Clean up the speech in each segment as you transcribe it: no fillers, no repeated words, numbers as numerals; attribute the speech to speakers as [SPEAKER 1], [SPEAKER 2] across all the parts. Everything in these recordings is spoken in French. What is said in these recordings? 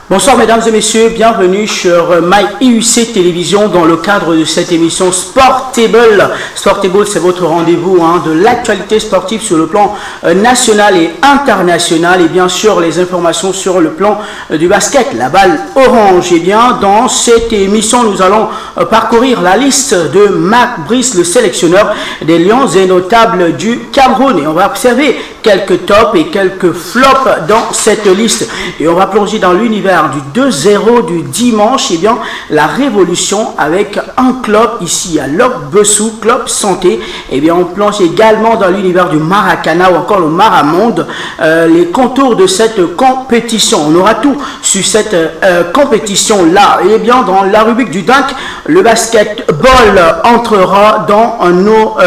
[SPEAKER 1] Bonsoir mesdames et messieurs, bienvenue sur MyIUC Télévision dans le cadre de cette émission Sportable. Sportable, c'est votre rendez-vous de l'actualité sportive sur le plan national et international et bien sûr les informations sur le plan du basket, la balle orange. Et bien dans cette émission, nous allons parcourir la liste de Marc Brice, le sélectionneur des Lions et notables du Cameroun. Et on va observer quelques tops et quelques flops dans cette liste. Et on va plonger dans l'univers du 2-0 du dimanche, et bien la révolution avec un club ici à Lok-Bessou, club santé. Et bien on plonge également dans l'univers du Maracana ou encore le Maramonde, les contours de cette compétition. On aura tout sur cette compétition là. Et bien dans la rubrique du dunk, le basketball entrera dans nos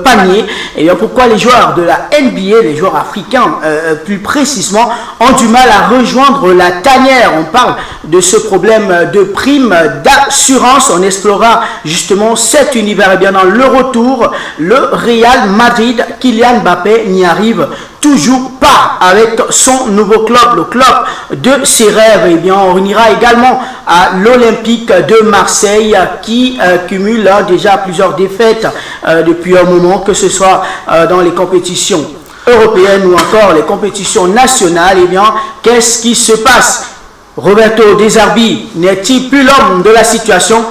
[SPEAKER 1] paniers. Et bien pourquoi les joueurs de la NBA, les joueurs africains plus précisément, ont du mal à rejoindre la tanière. On parle de ce problème de prime d'assurance. On explorera justement cet univers. Et bien dans le retour, le Real Madrid, Kylian Mbappé n'y arrive toujours pas avec son nouveau club, le club de ses rêves. Et bien on ira également à l'Olympique de Marseille qui cumule déjà plusieurs défaites depuis un moment, que ce soit dans les compétitions européennes ou encore les compétitions nationales. Et bien qu'est-ce qui se passe? Roberto De Zerbi n'est-il plus l'homme de la situation?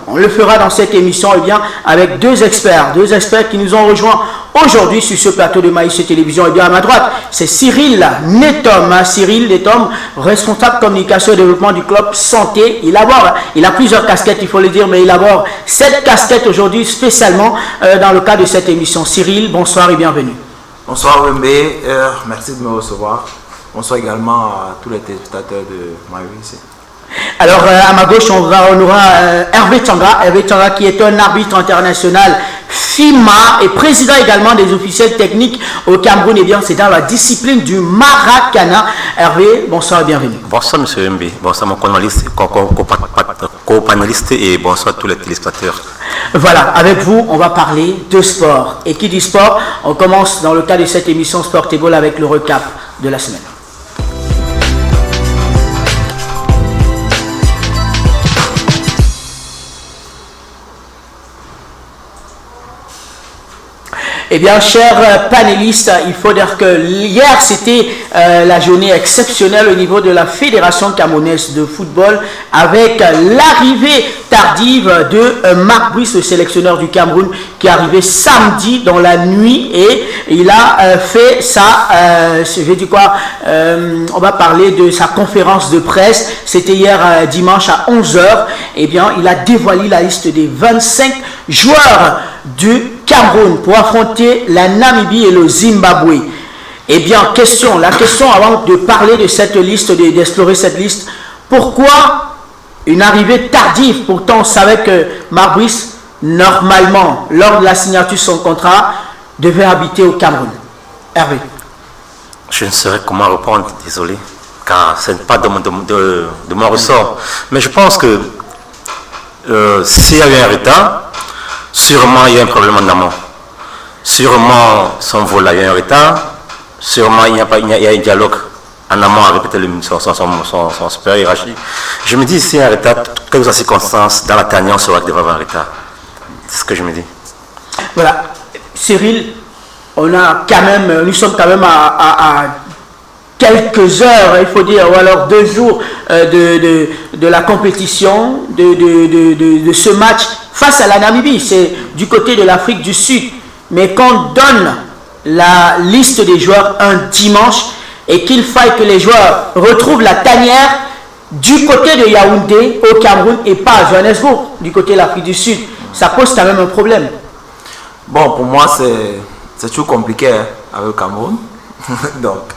[SPEAKER 1] On le fera dans cette émission, et bien avec deux experts qui nous ont rejoints aujourd'hui sur ce plateau de MyIUC Télévision. Et bien à ma droite, c'est Cyril Netom. Cyril Netom, responsable communication et développement du club santé. Il a plusieurs casquettes, il faut le dire, mais il aborde cette casquette aujourd'hui spécialement dans le cadre de cette émission. Cyril, bonsoir et bienvenue.
[SPEAKER 2] Bonsoir Wembe, merci de me recevoir. Bonsoir également à tous les téléspectateurs de MyIUC.
[SPEAKER 1] Alors à ma gauche, on aura Hervé Tchanga qui est un arbitre international FIMA et président également des officiels techniques au Cameroun. Et bien c'est dans la discipline du Maracana. Hervé, bonsoir et bienvenue.
[SPEAKER 3] Bonsoir monsieur MB, bonsoir mon co-panéliste et bonsoir tous les téléspectateurs.
[SPEAKER 1] Voilà, avec vous, on va parler de sport. Et qui dit sport, on commence dans le cadre de cette émission Sportable avec le recap de la semaine. Eh bien, chers panélistes, il faut dire que hier, c'était la journée exceptionnelle au niveau de la Fédération camerounaise de football avec l'arrivée tardive de Marc Brice, le sélectionneur du Cameroun, qui est arrivé samedi dans la nuit et il a fait on va parler de sa conférence de presse. C'était hier dimanche à 11h. Eh bien, il a dévoilé la liste des 25 joueurs du Cameroun pour affronter la Namibie et le Zimbabwe. Eh bien, la question avant de parler de cette liste, d'explorer cette liste, pourquoi une arrivée tardive? Pourtant, on savait que Marc Brice, normalement, lors de la signature de son contrat, devait habiter au Cameroun. Hervé.
[SPEAKER 3] Je ne saurais comment répondre, désolé, car ce n'est pas de mon ressort. Mais je pense que s'il y a eu un retard, sûrement il y a un problème en amont. Sûrement son vol a eu un retard. Sûrement il y a un dialogue en amont avec son supérieur hiérarchique. Je me dis, s'il y a un retard, quelles que soient les circonstances, dans la tanière, on saura qu'il devrait avoir un retard. C'est ce que je me dis.
[SPEAKER 1] Voilà. Cyril, nous sommes quand même à quelques heures, il faut dire, ou alors 2 jours de la compétition, de ce match face à la Namibie. C'est du côté de l'Afrique du Sud. Mais quand on donne la liste des joueurs un dimanche et qu'il faille que les joueurs retrouvent la tanière du côté de Yaoundé au Cameroun et pas à Johannesburg, du côté de l'Afrique du Sud, ça pose quand même un problème.
[SPEAKER 2] Bon, pour moi, c'est toujours compliqué avec le Cameroun. Donc,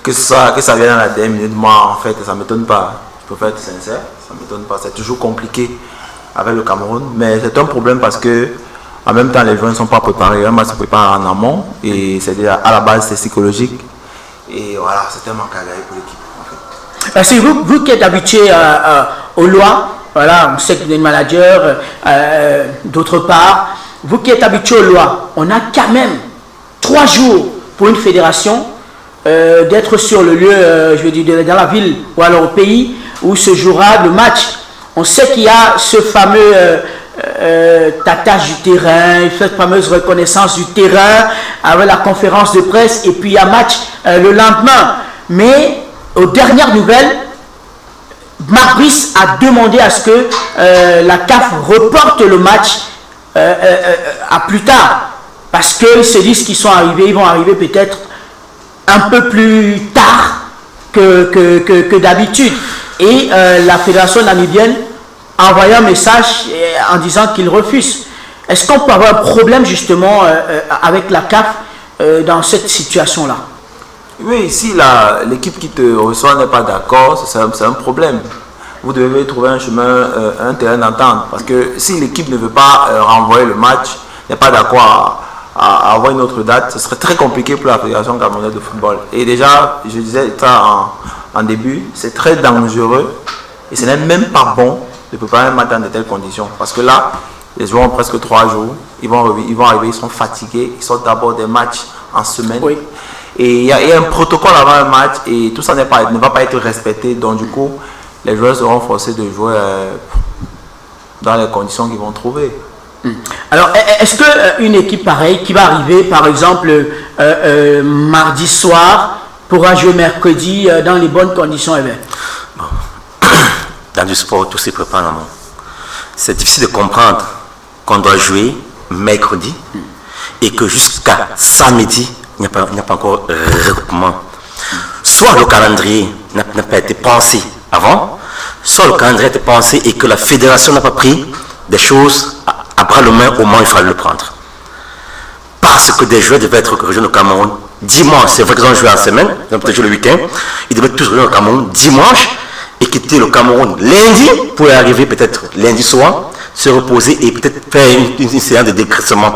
[SPEAKER 2] que ça vienne à la dernière minute, moi, en fait, ça ne m'étonne pas. Je préfère être sincère, ça ne m'étonne pas. C'est toujours compliqué avec le Cameroun, mais c'est un problème parce que en même temps les joueurs ne sont pas préparés. Un match se prépare en amont et c'est-à-dire à la base c'est psychologique et voilà, c'est un manque à gagner pour l'équipe en fait.
[SPEAKER 1] Parce que vous qui êtes habitué aux lois, voilà, on sait que vous êtes manager, d'autre part, vous qui êtes habitué aux lois, on a quand même 3 jours pour une fédération d'être sur le lieu, je veux dire, dans la ville ou alors au pays où se jouera le match. On sait qu'il y a ce fameux tâtage du terrain, cette fameuse reconnaissance du terrain avec la conférence de presse et puis il y a match le lendemain. Mais aux dernières nouvelles, Marc Brice a demandé à ce que la CAF reporte le match à plus tard parce qu'ils se disent qu'ils sont arrivés, ils vont arriver peut-être un peu plus tard que d'habitude. Et la fédération namibienne a envoyé un message en disant qu'il refuse. Est-ce qu'on peut avoir un problème justement avec la CAF dans cette situation-là?
[SPEAKER 2] Oui, si l'équipe qui te reçoit n'est pas d'accord, c'est un problème. Vous devez trouver un chemin, un terrain d'entente. Parce que si l'équipe ne veut pas renvoyer le match, n'est pas d'accord à avoir une autre date, ce serait très compliqué pour la Fédération camerounaise de football. Et déjà, je disais ça en début, c'est très dangereux et ce n'est même pas bon de préparer un match dans de telles conditions. Parce que là, les joueurs ont presque 3 jours, ils vont arriver, ils sont fatigués, ils sortent d'abord des matchs en semaine.
[SPEAKER 1] Oui.
[SPEAKER 2] Et il y a un protocole avant un match et tout ça ne va pas être respecté. Donc du coup, les joueurs seront forcés de jouer dans les conditions qu'ils vont trouver.
[SPEAKER 1] Alors, est-ce qu'une équipe pareille qui va arriver, par exemple, mardi soir, pourra jouer mercredi dans les bonnes conditions?
[SPEAKER 3] Bon. Dans du sport, tout se prépare en amont. C'est difficile de comprendre qu'on doit jouer mercredi et que jusqu'à samedi, il n'y a pas encore regroupement. Soit le calendrier n'a pas été pensé avant, soit le calendrier a été pensé et que la fédération n'a pas pris des choses à bras le main au moment où il fallait le prendre. Parce que des joueurs devaient être rejoints au Cameroun dimanche. C'est vrai qu'ils ont joué en semaine, ils ont peut-être joué le week-end. Ils devaient tous rejoindre au Cameroun dimanche et quitter le Cameroun lundi pour arriver peut-être lundi soir, se reposer et peut-être faire une séance de dégraissement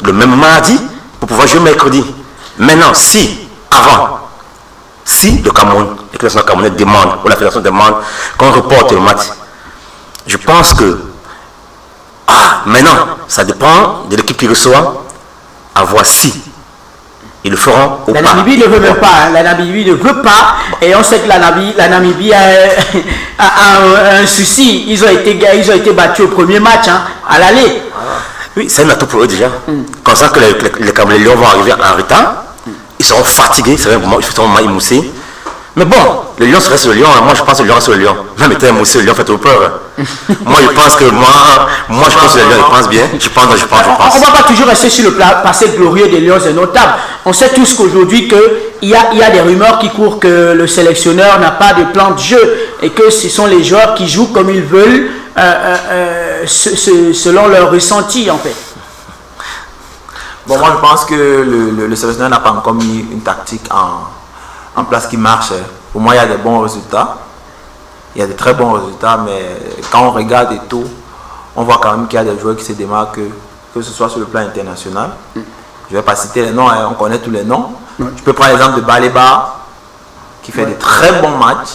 [SPEAKER 3] le même mardi pour pouvoir jouer mercredi. Maintenant, si le Cameroun, l'équipe nationale camerounaise demande, ou la fédération demande qu'on reporte le match, je pense que maintenant, ça dépend de l'équipe qui reçoit, à voir si ils le feront ou pas.
[SPEAKER 1] La Namibie ne veut même pas, hein. La Namibie ne veut pas, et on sait que la Namibie a un souci. Ils ont été battus au premier match, hein, à l'aller.
[SPEAKER 3] Oui, c'est un atout pour eux déjà. Comme ça que les Lions vont arriver en retard, ils seront fatigués, c'est vrai, ils seront émoussés. Mais bon, le lion reste le lion, moi je pense que le lion reste le lion. Même étant émoussé, le lion fait trop peur. Moi je pense que je pense que le lion il pense bien. Je pense.
[SPEAKER 1] On ne va pas toujours rester sur le passé glorieux des Lions et notables. On sait tous qu'aujourd'hui il y a des rumeurs qui courent que le sélectionneur n'a pas de plan de jeu et que ce sont les joueurs qui jouent comme ils veulent selon leur ressenti en fait.
[SPEAKER 2] Bon, moi je pense que le sélectionneur n'a pas encore mis une tactique en place qui marche. Pour moi, il y a des bons résultats. Il y a de très bons résultats, mais quand on regarde et tout, on voit quand même qu'il y a des joueurs qui se démarquent, que ce soit sur le plan international. Je ne vais pas citer les noms, hein, on connaît tous les noms. Je peux prendre l'exemple de Baleba, qui fait de très bons matchs,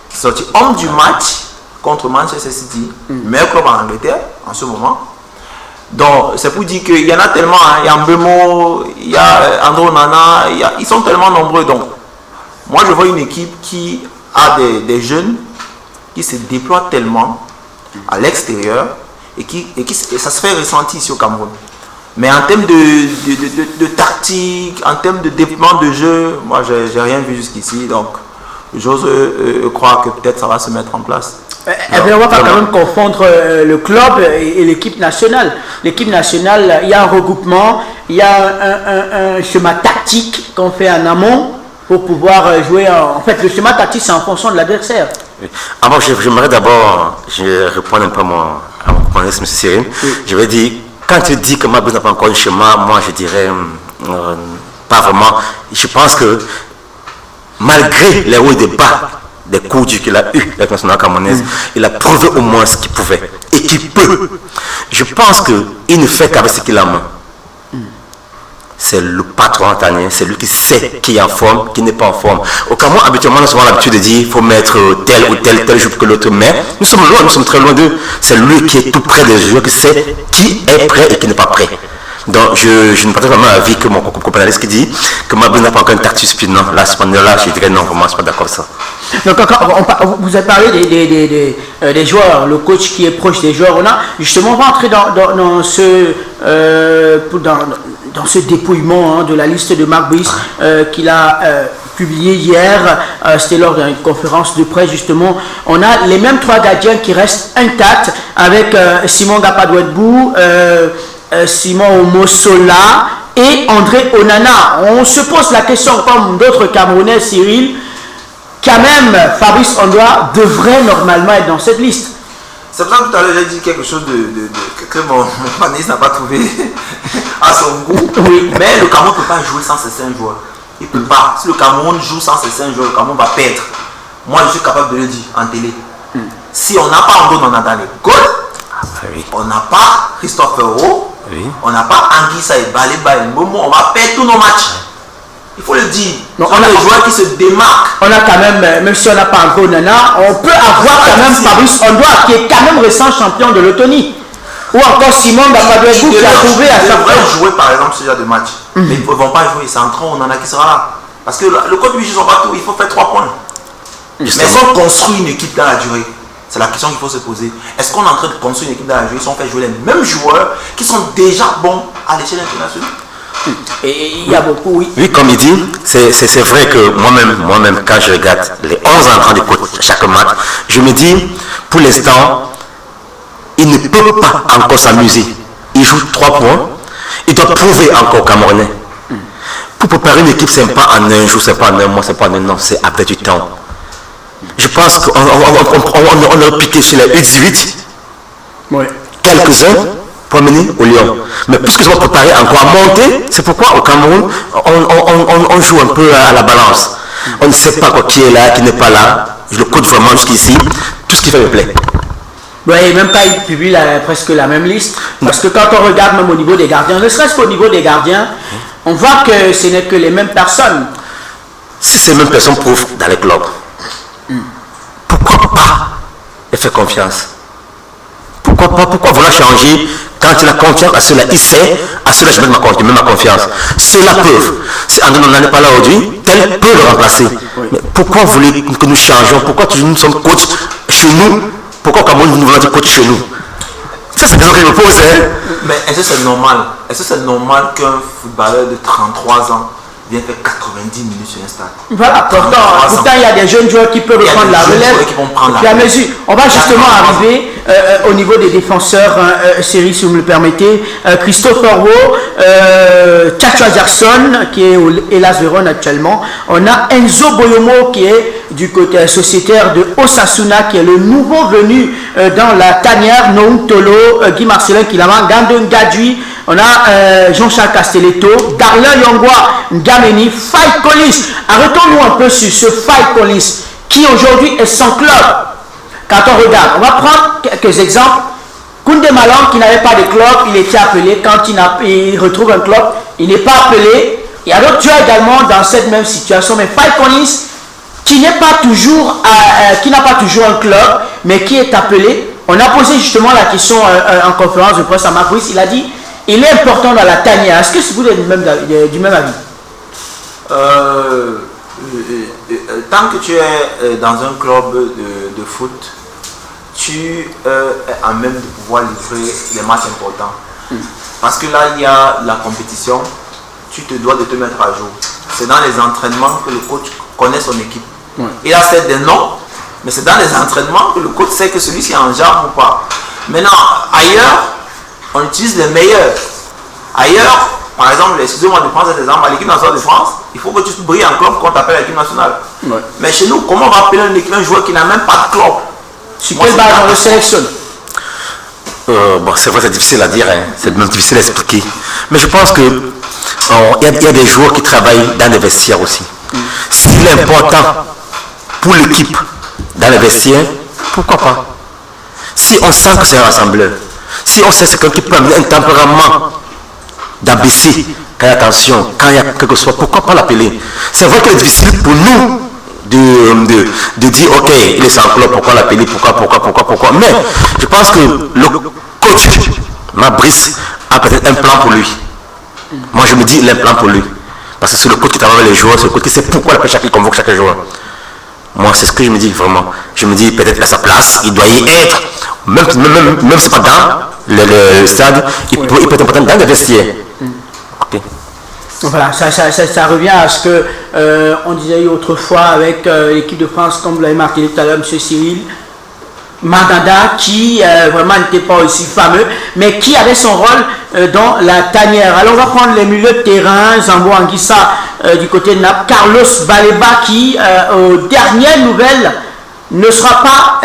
[SPEAKER 2] qui est sorti homme du match contre Manchester City, meilleur club en Angleterre en ce moment. Donc, c'est pour dire qu'il y en a tellement, hein. Il y a Mbemo, il y a Andro Nana, ils sont tellement nombreux. Donc, moi, je vois une équipe qui a des jeunes qui se déploient tellement à l'extérieur et ça se fait ressentir ici au Cameroun. Mais en termes de tactique, en termes de développement de jeu, moi, j'ai rien vu jusqu'ici. Donc, j'ose croire que peut-être ça va se mettre en place.
[SPEAKER 1] On ne va pas quand même confondre le club et l'équipe nationale. L'équipe nationale, il y a un regroupement, il y a un schéma tactique qu'on fait en amont pour pouvoir jouer. En fait, le schéma tactique, c'est en fonction de l'adversaire.
[SPEAKER 3] Oui. Alors, j'aimerais d'abord répondre un peu à mon ex, M. Cyril. Oui. Je vais dire, quand tu dis que Mabou n'a pas encore un schéma, moi je dirais pas vraiment. Je pense que malgré les hauts et les bas des coups qu'il a eu avec la nationale camerounaise, il a prouvé au moins ce qu'il pouvait et qu'il peut. Je pense qu'il ne fait qu'avec ce qu'il a en main. C'est le patron antanien, c'est lui qui sait qui est en forme, qui n'est pas en forme. Au Cameroun, habituellement, nous avons l'habitude de dire qu'il faut mettre tel ou tel joueur que l'autre met. Nous sommes loin, nous sommes très loin d'eux. C'est lui qui est tout près des joueurs, qui sait qui est prêt et qui n'est pas prêt. Donc, je ne partage pas mon avis que mon co-panéliste qui dit que Mabrice n'a pas encore un tactus speed. Non, là, à ce moment-là, je dirais non, vraiment, je ne suis pas d'accord avec ça.
[SPEAKER 1] Donc, vous avez parlé des joueurs, le coach qui est proche des joueurs. On a justement rentré dans ce dépouillement de la liste de Marc Brice qu'il a publié hier. C'était lors d'une conférence de presse, justement. On a les mêmes 3 gardiens qui restent intacts avec Simon Gapadouedbou, Simon Omosola et André Onana. On se pose la question, comme d'autres Camerounais, Cyril, quand même, Fabrice Ondoa devrait normalement être dans cette liste.
[SPEAKER 2] C'est pour ça que tout à l'heure j'ai dit quelque chose que mon panéliste n'a pas trouvé à son goût.
[SPEAKER 1] Oui.
[SPEAKER 2] Mais le Cameroun ne peut pas jouer sans ces 5 joueurs. Il ne peut pas. Si le Cameroun joue sans ces 5 joueurs, le Cameroun va perdre. Moi, je suis capable de le dire en télé. Si on n'a pas Ando Nana dans les goals, on n'a pas Christophe Rowe, on n'a pas Anguissa et Baleba et Momo, on va perdre tous nos matchs. Il faut le dire. Donc, on a des joueurs qui se démarquent.
[SPEAKER 1] On a quand même si on n'a pas André Onana, on peut avoir quand même Fabrice Ondoa qui est quand même récent champion de l'Autonie. Ou encore Simon Gapadouedbou qui a trouvé à chaque fois.
[SPEAKER 2] Ils devraient jouer par exemple ce genre de match. Mais ils ne vont pas jouer. C'est entre eux, on en a qui sera là. Parce que le code du jeu, ils ne sont pas tout. Il faut faire 3 points. Mais si on construit une équipe dans la durée, c'est la question qu'il faut se poser. Est-ce qu'on est en train de construire une équipe dans la durée si on fait jouer les mêmes joueurs qui sont déjà bons à l'échelle internationale?
[SPEAKER 1] Et il y a beaucoup, oui.
[SPEAKER 3] Oui, comme il dit, c'est vrai que moi-même, quand je regarde les 11 entrants de coach chaque match, je me dis, pour l'instant, il ne peut pas encore s'amuser. Il joue 3 points, il doit prouver encore Camerounais. Pour préparer une équipe, ce n'est pas en un jour, ce n'est pas en un mois, ce n'est pas en un an, c'est avec du temps. Je pense qu'on a piqué sur les U18, quelques-uns, pour mener au Lyon. Mais puisque je vais préparer encore à monter, c'est pourquoi au Cameroun, on joue un peu à la balance. On ne sait pas quoi, qui est là, qui n'est pas là. Je le coach vraiment jusqu'ici. Tout ce qui fait me plaît.
[SPEAKER 1] Oui, même pas, il publie presque la même liste. Parce que quand on regarde même au niveau des gardiens, ne serait-ce qu'au niveau des gardiens, on voit que ce n'est que les mêmes personnes.
[SPEAKER 3] Si ces mêmes personnes prouvent dans les clubs, pourquoi pas les faire confiance? Pourquoi vouloir changer quand il a confiance à cela? Il sait, à cela je mets ma confiance. Ceux-là peuvent. Si André Onana n'est pas là aujourd'hui, tel peut le remplacer. Mais pourquoi vous voulez que nous changeons? Pourquoi nous sommes coachs chez nous? Pourquoi Cameroun nous voulons dire coach chez nous? C'est la question que je me pose.
[SPEAKER 2] Mais est-ce que c'est normal? Est-ce que c'est normal qu'un footballeur de 33 ans vienne faire 90 minutes sur un stade?
[SPEAKER 1] Voilà, pourtant il y a des jeunes joueurs qui peuvent prendre la relève. Puis à mesure, on va justement arriver au niveau des défenseurs, Cyril, si vous me le permettez. Christopher Rowe, Chacha Jackson, qui est au Hellas Vérone actuellement. On a Enzo Boyomo, qui est du côté sociétaire de Osasuna, qui est le nouveau venu dans la tanière. Noum Tolo, Guy Marcelin Kilama, Gandon Gadui. On a Jean-Charles Castelletto, Darlin Yongwa, Ngameni, Faye Collins. Arrêtons-nous un peu sur ce Faye Collins, qui aujourd'hui est sans club. Quand on regarde, on va prendre quelques exemples. Koundé Malang, qui n'avait pas de club, il était appelé. Quand il retrouve un club, il n'est pas appelé. Il y a d'autres joueurs également dans cette même situation. Mais Faye Collins, qui n'a pas toujours un club, mais qui est appelé. On a posé justement la question en conférence de presse à Marc Brice. Il a dit, il est important dans la tanière. Est-ce que vous êtes du même avis?
[SPEAKER 2] Tant que tu es dans un club de foot, tu es à même de pouvoir livrer les matchs importants. Parce que là, il y a la compétition, tu te dois de te mettre à jour. C'est dans les entraînements que le coach connaît son équipe. Il a fait des noms, mais c'est dans les entraînements que le coach sait que celui-ci est en jambe ou pas. Maintenant, ailleurs, on utilise les meilleurs. Ailleurs, par exemple, excusez-moi de prendre cet exemple, à l'équipe nationale de France, il faut que tu brilles en club quand tu appelles l'équipe nationale. Mais chez nous, comment on va appeler un joueur qui n'a même pas de club?
[SPEAKER 1] Sur quelle base on le sélectionne?
[SPEAKER 3] Bon, c'est vrai, c'est difficile à dire, hein. C'est même difficile à expliquer. Mais je pense que il y a des joueurs qui travaillent dans les vestiaires aussi. S'il est important pour l'équipe dans les vestiaires, pourquoi pas? Si on sent que c'est un rassembleur, si on sait que c'est quelqu'un qui peut amener un tempérament d'abaisser, quand il y a tension, quand il y a quelque chose, pourquoi pas l'appeler? C'est vrai qu'il est difficile pour nous de dire, ok, il est sans club, pourquoi l'appeler, pourquoi. Mais je pense que le coach, Marc Brice, a peut-être un plan pour lui. Moi, je me dis, il a un plan pour lui. Parce que c'est le coach qui travaille avec les joueurs, c'est le coach qui sait pourquoi il convoque chaque joueur. Moi, c'est ce que je me dis vraiment. Je me dis, peut-être à sa place, il doit y être. Même si c'est pas dans le stade, il peut être important dans le vestiaire. Okay.
[SPEAKER 1] Voilà, ça revient à ce que on disait autrefois avec l'équipe de France, comme vous l'avez marqué tout à l'heure, M. Cyril Mandanda, qui vraiment n'était pas aussi fameux, mais qui avait son rôle dans la tanière. Alors on va prendre les milieux de terrain, Zambo Anguissa du côté de Naples, Carlos Baleba qui, aux dernières nouvelles, ne sera pas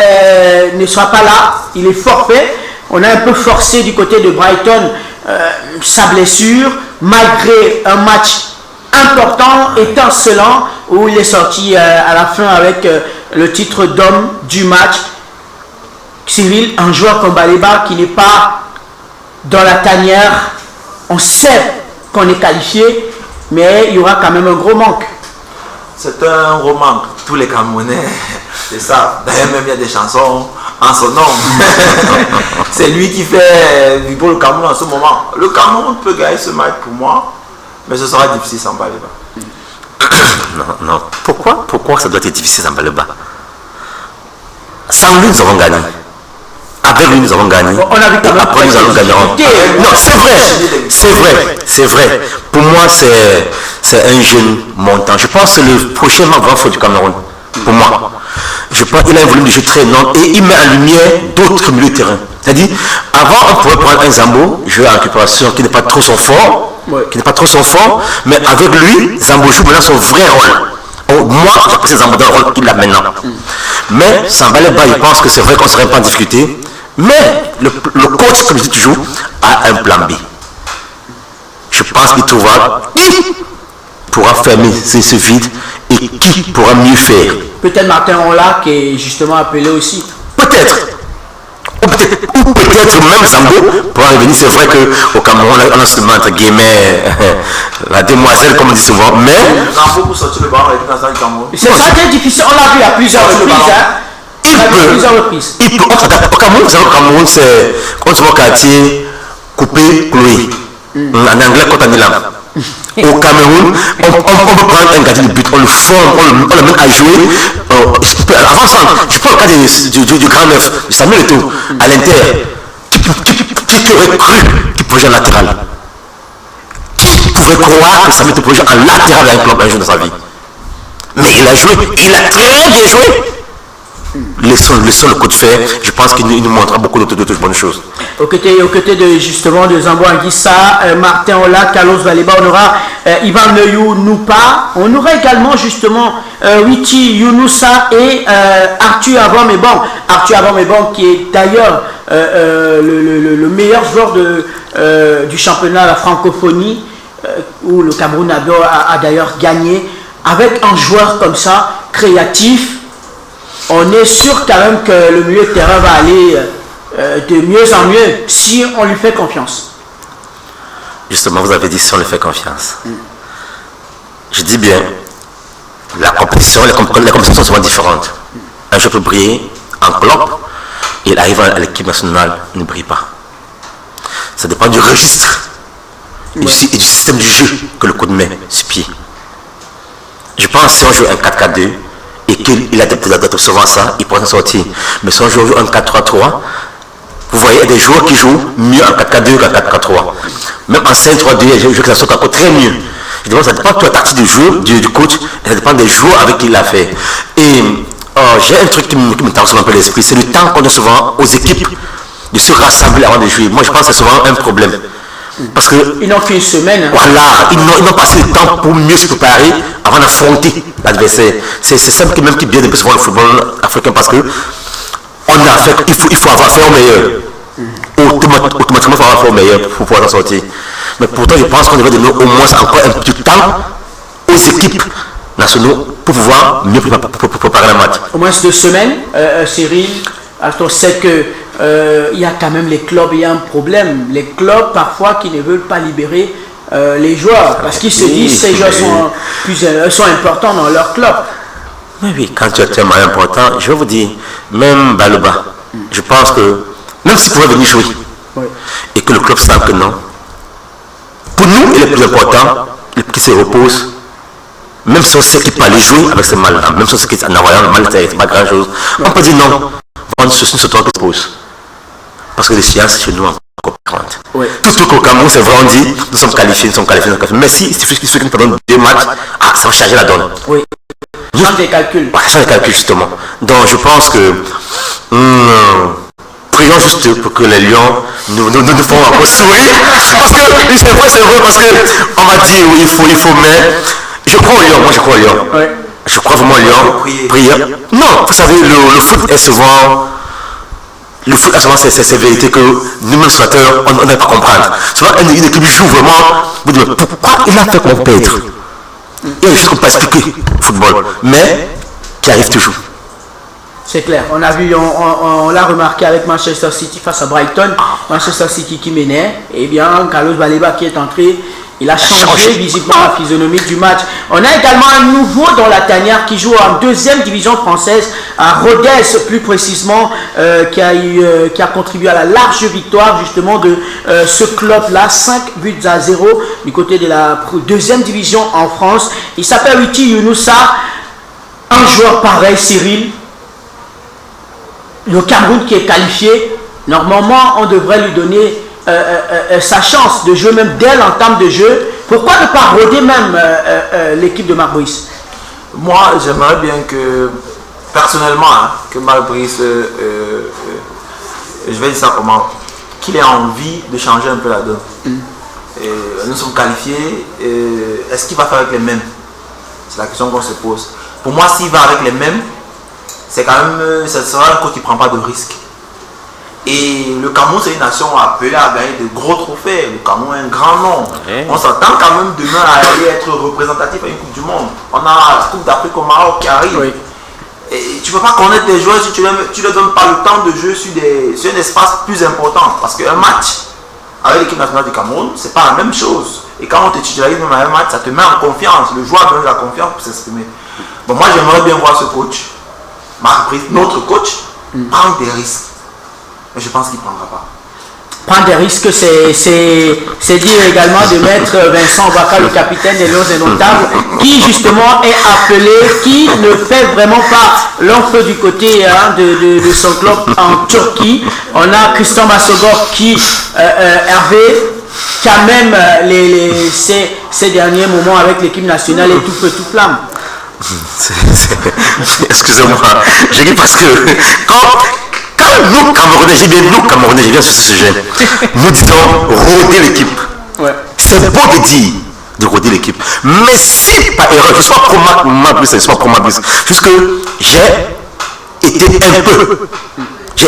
[SPEAKER 1] là, il est forfait. On a un peu forcé du côté de Brighton sa blessure, malgré un match important, étincelant, où il est sorti à la fin avec le titre d'homme du match. Cyril, un joueur comme Baleba qui n'est pas dans la tanière, on sait qu'on est qualifié, mais il y aura quand même un gros manque.
[SPEAKER 2] C'est un gros manque. Tous les Camerounais, c'est ça. D'ailleurs, même il y a des chansons en son nom. C'est lui qui fait vibrer le Cameroun en ce moment. Le Cameroun peut gagner ce match pour moi, mais ce sera difficile sans Baleba.
[SPEAKER 3] Non. Pourquoi ça doit être difficile sans Baleba? Sans lui, nous avons gagné. Avec lui, nous avons gagné.
[SPEAKER 1] On a vu quand même
[SPEAKER 3] après, nous allons gagner. Non, c'est vrai. Pour moi, c'est un jeune montant. Je pense que le prochain match va faire du Cameroun. Pour moi. Je pense qu'il a un volume de jeu très énorme et il met en lumière d'autres milieux de terrain. C'est-à-dire, avant, on pouvait prendre un Zambo, joueur en récupération qui n'est pas trop son fort, mais avec lui, Zambo joue maintenant son vrai rôle. Moi, j'apprécie Zambo dans le rôle qu'il a maintenant. Mais sans Baleba, je pense que c'est vrai qu'on ne serait pas en difficulté. Mais le coach, comme je dis toujours, a un plan B. Je pense qu'il trouvera qui pourra fermer ce vide et qui pourra mieux faire.
[SPEAKER 1] Peut-être Martin Ola qui est justement appelé aussi.
[SPEAKER 3] Peut-être. Ou peut-être même Zambo pourra revenir. C'est vrai qu'au Cameroun, on a seulement entre guillemets la demoiselle, comme on dit souvent. Mais
[SPEAKER 2] Zambo pour sortir le ballon avec l'instant du Cameroun.
[SPEAKER 1] C'est ça qui est difficile. On l'a vu à plusieurs reprises.
[SPEAKER 3] Il peut. Au Cameroun, c'est comme son quartier coupé, cloué. En anglais, quand on est là. Au Cameroun, on peut prendre un gardien de but, on le forme, on le met à jouer. Avant ça, je prends le cas du grand neuf, du Samuel Eto'o, à l'intérieur. Qui aurait cru qu'il pouvait jouer en latéral? Qui pouvait croire que Samuel Eto'o pouvait jouer en latéral avec un club un jour de sa vie? Mais il a joué, il a très bien joué. Laissons le coach faire. Je pense qu'il nous montrera beaucoup d'autres bonnes choses.
[SPEAKER 1] Aux côtés de justement de Zambo Anguissa, Martin Ola, Carlos Baleba, on aura Ivan Neyou Noupa. On aura également justement Witi Younoussa et Arthur Avamebon. Arthur Avamebon qui est d'ailleurs le meilleur joueur du championnat de la francophonie, où le Cameroun a d'ailleurs gagné. Avec un joueur comme ça, créatif, on est sûr quand même que le milieu de terrain va aller de mieux en mieux si on lui fait confiance.
[SPEAKER 3] Justement, vous avez dit si on lui fait confiance. Je dis bien, les compétitions sont souvent différentes. Un joueur peut briller en club, il arrive à l'équipe nationale, il ne brille pas. Ça dépend du registre et du système du jeu que le coach met sur pied. Je pense que si on joue un 4-4-2, et qu'il adapte souvent ça, il pourra s'en sortir. Mais si on joue un 4-3-3, vous voyez, il y a des joueurs qui jouent mieux en 4-4-2 qu'en 4-4-3. Même en 5-3-2, il y a des joueurs qui s'en sortent encore très mieux. Je demande, ça dépend de la tactique du jeu, du coach, et ça dépend des joueurs avec qui il l'a fait. Et j'ai un truc qui me tarde souvent un peu l'esprit, c'est le temps qu'on a souvent aux équipes de se rassembler avant de jouer. Moi, je pense que c'est souvent un problème. Parce que
[SPEAKER 1] ils n'ont qu'une semaine.
[SPEAKER 3] Voilà, ils n'ont pas assez de temps pour mieux se préparer avant d'affronter l'adversaire. C'est ça qui même qui bien souvent le football africain, parce que il faut avoir fait au meilleur. Automatiquement, il faut avoir fait au meilleur pour pouvoir s'en sortir. Mais pourtant, je pense qu'on devrait donner au moins encore un petit temps aux équipes nationales pour pouvoir mieux préparer le match.
[SPEAKER 1] Au moins 2 semaines, Cyril. Alors, on sait que il y a quand même les clubs, il y a un problème. Les clubs parfois qui ne veulent pas libérer les joueurs parce qu'ils se disent que ces joueurs sont importants dans leur club.
[SPEAKER 3] Oui, quand tu es tellement important, je vais vous dire, même Baleba, je pense que même s'il pouvait venir jouer et que le club sent que non, Pour nous, il est plus important qui se repose. Même si on sait qu'il peut aller jouer avec ce mal-là, même si on sait qu'il en envoyant le mal, c'est pas grand chose. On peut dire non, vendre ce toi qui se pose. Parce que les sciences chez nous encore différentes. Oui. Tout au Cameroun, c'est vrai, on dit, nous sommes qualifiés. Mais si il suffit qu'ils nous donnent 2 matchs, ça va changer la donne.
[SPEAKER 1] Oui. Change des calculs.
[SPEAKER 3] Ouais, change des calculs, justement. Donc je pense que prions juste pour que les Lions nous font encore sourire. Parce que c'est vrai, parce qu'on va dire oui, il faut, mais je crois au Lion, moi je crois au Lion. Oui. Je crois vraiment au Lion. Prier. Non, vous savez, le foot est souvent. Le foot, c'est vérité que nous-mêmes, spectateurs, on n'a pas comprendre. Souvent, une équipe joue vraiment. Vous dites, pourquoi il a fait qu'on perdre? Il y a juste qu'on peut expliquer le football, mais qui arrive toujours.
[SPEAKER 1] C'est clair. On a vu, on l'a remarqué avec Manchester City face à Brighton. Manchester City qui menait. Et bien, Carlos Baleba qui est entré. Il a changé visiblement la physionomie du match. On a également un nouveau dans la tanière qui joue en 2e division française, à Rodez plus précisément, qui a contribué à la large victoire justement de ce club-là, 5-0 du côté de la 2e division en France. Il s'appelle Witi Younoussa. Un joueur pareil, Cyril. Le Cameroun qui est qualifié, normalement on devrait lui donner sa chance de jouer même dès l'entame de jeu. Pourquoi ne pas roder même l'équipe de Marc Brice?
[SPEAKER 2] Moi, j'aimerais bien que, personnellement, que Marc Brice, je vais dire ça comment, qu'il ait envie de changer un peu la donne. Nous sommes qualifiés, est-ce qu'il va faire avec les mêmes? C'est la question qu'on se pose. Pour moi, s'il va avec les mêmes, c'est quand même, ça sera un coach qui ne prend pas de risque. Et le Cameroun, c'est une nation appelée à gagner de gros trophées. Le Cameroun est un grand nom. Ouais. On s'attend quand même demain à aller être représentatif à une Coupe du Monde. On a la Coupe d'Afrique au Maroc qui arrive. Oui. Et tu ne peux pas connaître tes joueurs si tu ne leur donnes pas le temps de jeu sur un espace plus important. Parce qu'un match avec l'équipe nationale du Cameroun, ce n'est pas la même chose. Et quand on te titularise même à un match, ça te met en confiance. Le joueur donne la confiance pour s'exprimer. Bon, moi, j'aimerais bien voir ce coach, Marc Brice, notre coach, prendre des risques. Mais je pense qu'il ne prendra pas.
[SPEAKER 1] Prendre des risques, c'est dire également de mettre Vincent Baka, le capitaine des Lions Indomptables, qui justement est appelé, qui ne fait vraiment pas long feu du côté de son club en Turquie. On a Christian Massogor qui, Hervé, qui a même ces derniers moments avec l'équipe nationale et tout feu, tout flamme.
[SPEAKER 3] Excusez-moi, je dis parce que quand nous Camerounais, j'ai bien sur ce sujet, nous disons roder l'équipe. Ouais. C'est beau de dire de roder l'équipe. Mais si par erreur, je ne suis pas pro Mabrice, je ne suis pas pro Mabrice, juste que j'ai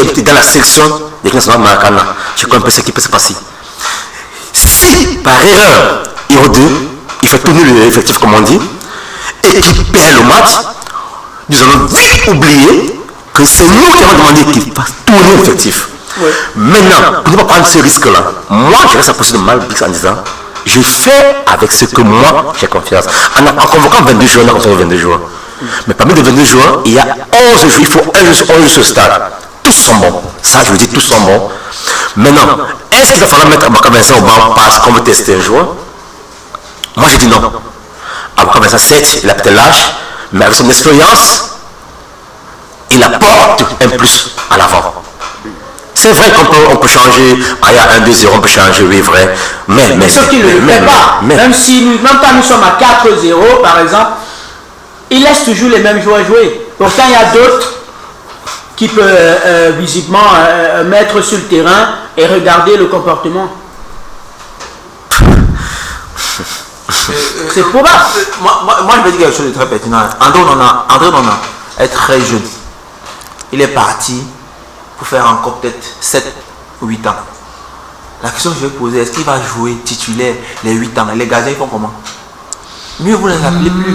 [SPEAKER 3] été dans la sélection des nationales Maracana. Je connais un peu ce qui peut se passer. Si par erreur, il fait tourner l'effectif comme on dit, et qu'il perd le match, nous allons vite oublier que c'est nous qui avons demandé qu'il fasse tourner l'effectif. Ouais. Maintenant, pour ne pas prendre ce risque-là, moi, je reste à poser de mal en disant, je fais avec ce que moi, j'ai confiance. En convoquant 22 joueurs, on a convoqué 22 joueurs. Mais parmi les 22 joueurs, il y a 11 joueurs, il faut 11 sur stade. Tous sont bons. Ça, je vous dis, tous sont bons. Maintenant, est-ce qu'il va falloir mettre Abaka Vincent au banc parce qu'on veut tester un joueur? Moi, j'ai dit non. Abaka Vincent, 7, il a peut-être l'âge, mais avec son expérience, il apporte un plus à l'avant. C'est vrai qu'on peut changer, il y a 1-2-0, on peut changer, oui, vrai.
[SPEAKER 1] Mais ce qui ne le fait pas, même quand nous sommes à 4-0, par exemple, il laisse toujours les mêmes joueurs jouer. Pourtant, il y a d'autres qui peuvent visiblement mettre sur le terrain et regarder le comportement. C'est probable.
[SPEAKER 2] Moi, je vais dire quelque chose de très pertinent. André Onana est très jeune. Il est parti pour faire encore peut-être 7 ou 8 ans. La question que je vais poser, est-ce qu'il va jouer titulaire les 8 ans? Les gardiens, ils font comment? Mieux vous ne les appelez plus.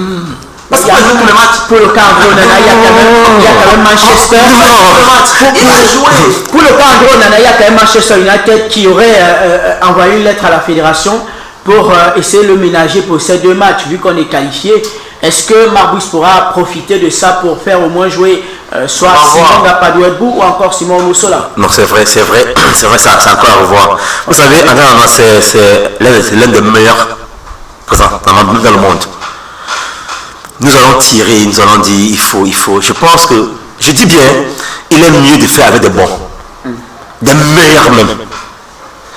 [SPEAKER 2] Parce qu'il joue pour le match.
[SPEAKER 1] Pour le cas André Onana, il y a quand même Manchester. Pour le cas André Onana, il y a quand même Manchester United qui aurait envoyé une lettre à la fédération pour essayer de le ménager pour ces 2 matchs, vu qu'on est qualifié. Est-ce que Marc Brice pourra profiter de ça pour faire au moins jouer soit Simon Gapadouedbou ou encore Simon Moussola.
[SPEAKER 3] Non, c'est vrai, ça, c'est encore à revoir. Vous savez, c'est l'un des meilleurs présents dans le monde. Nous allons tirer, nous allons dire, il faut. Je pense que, je dis bien, il est mieux de faire avec des bons, des meilleurs même.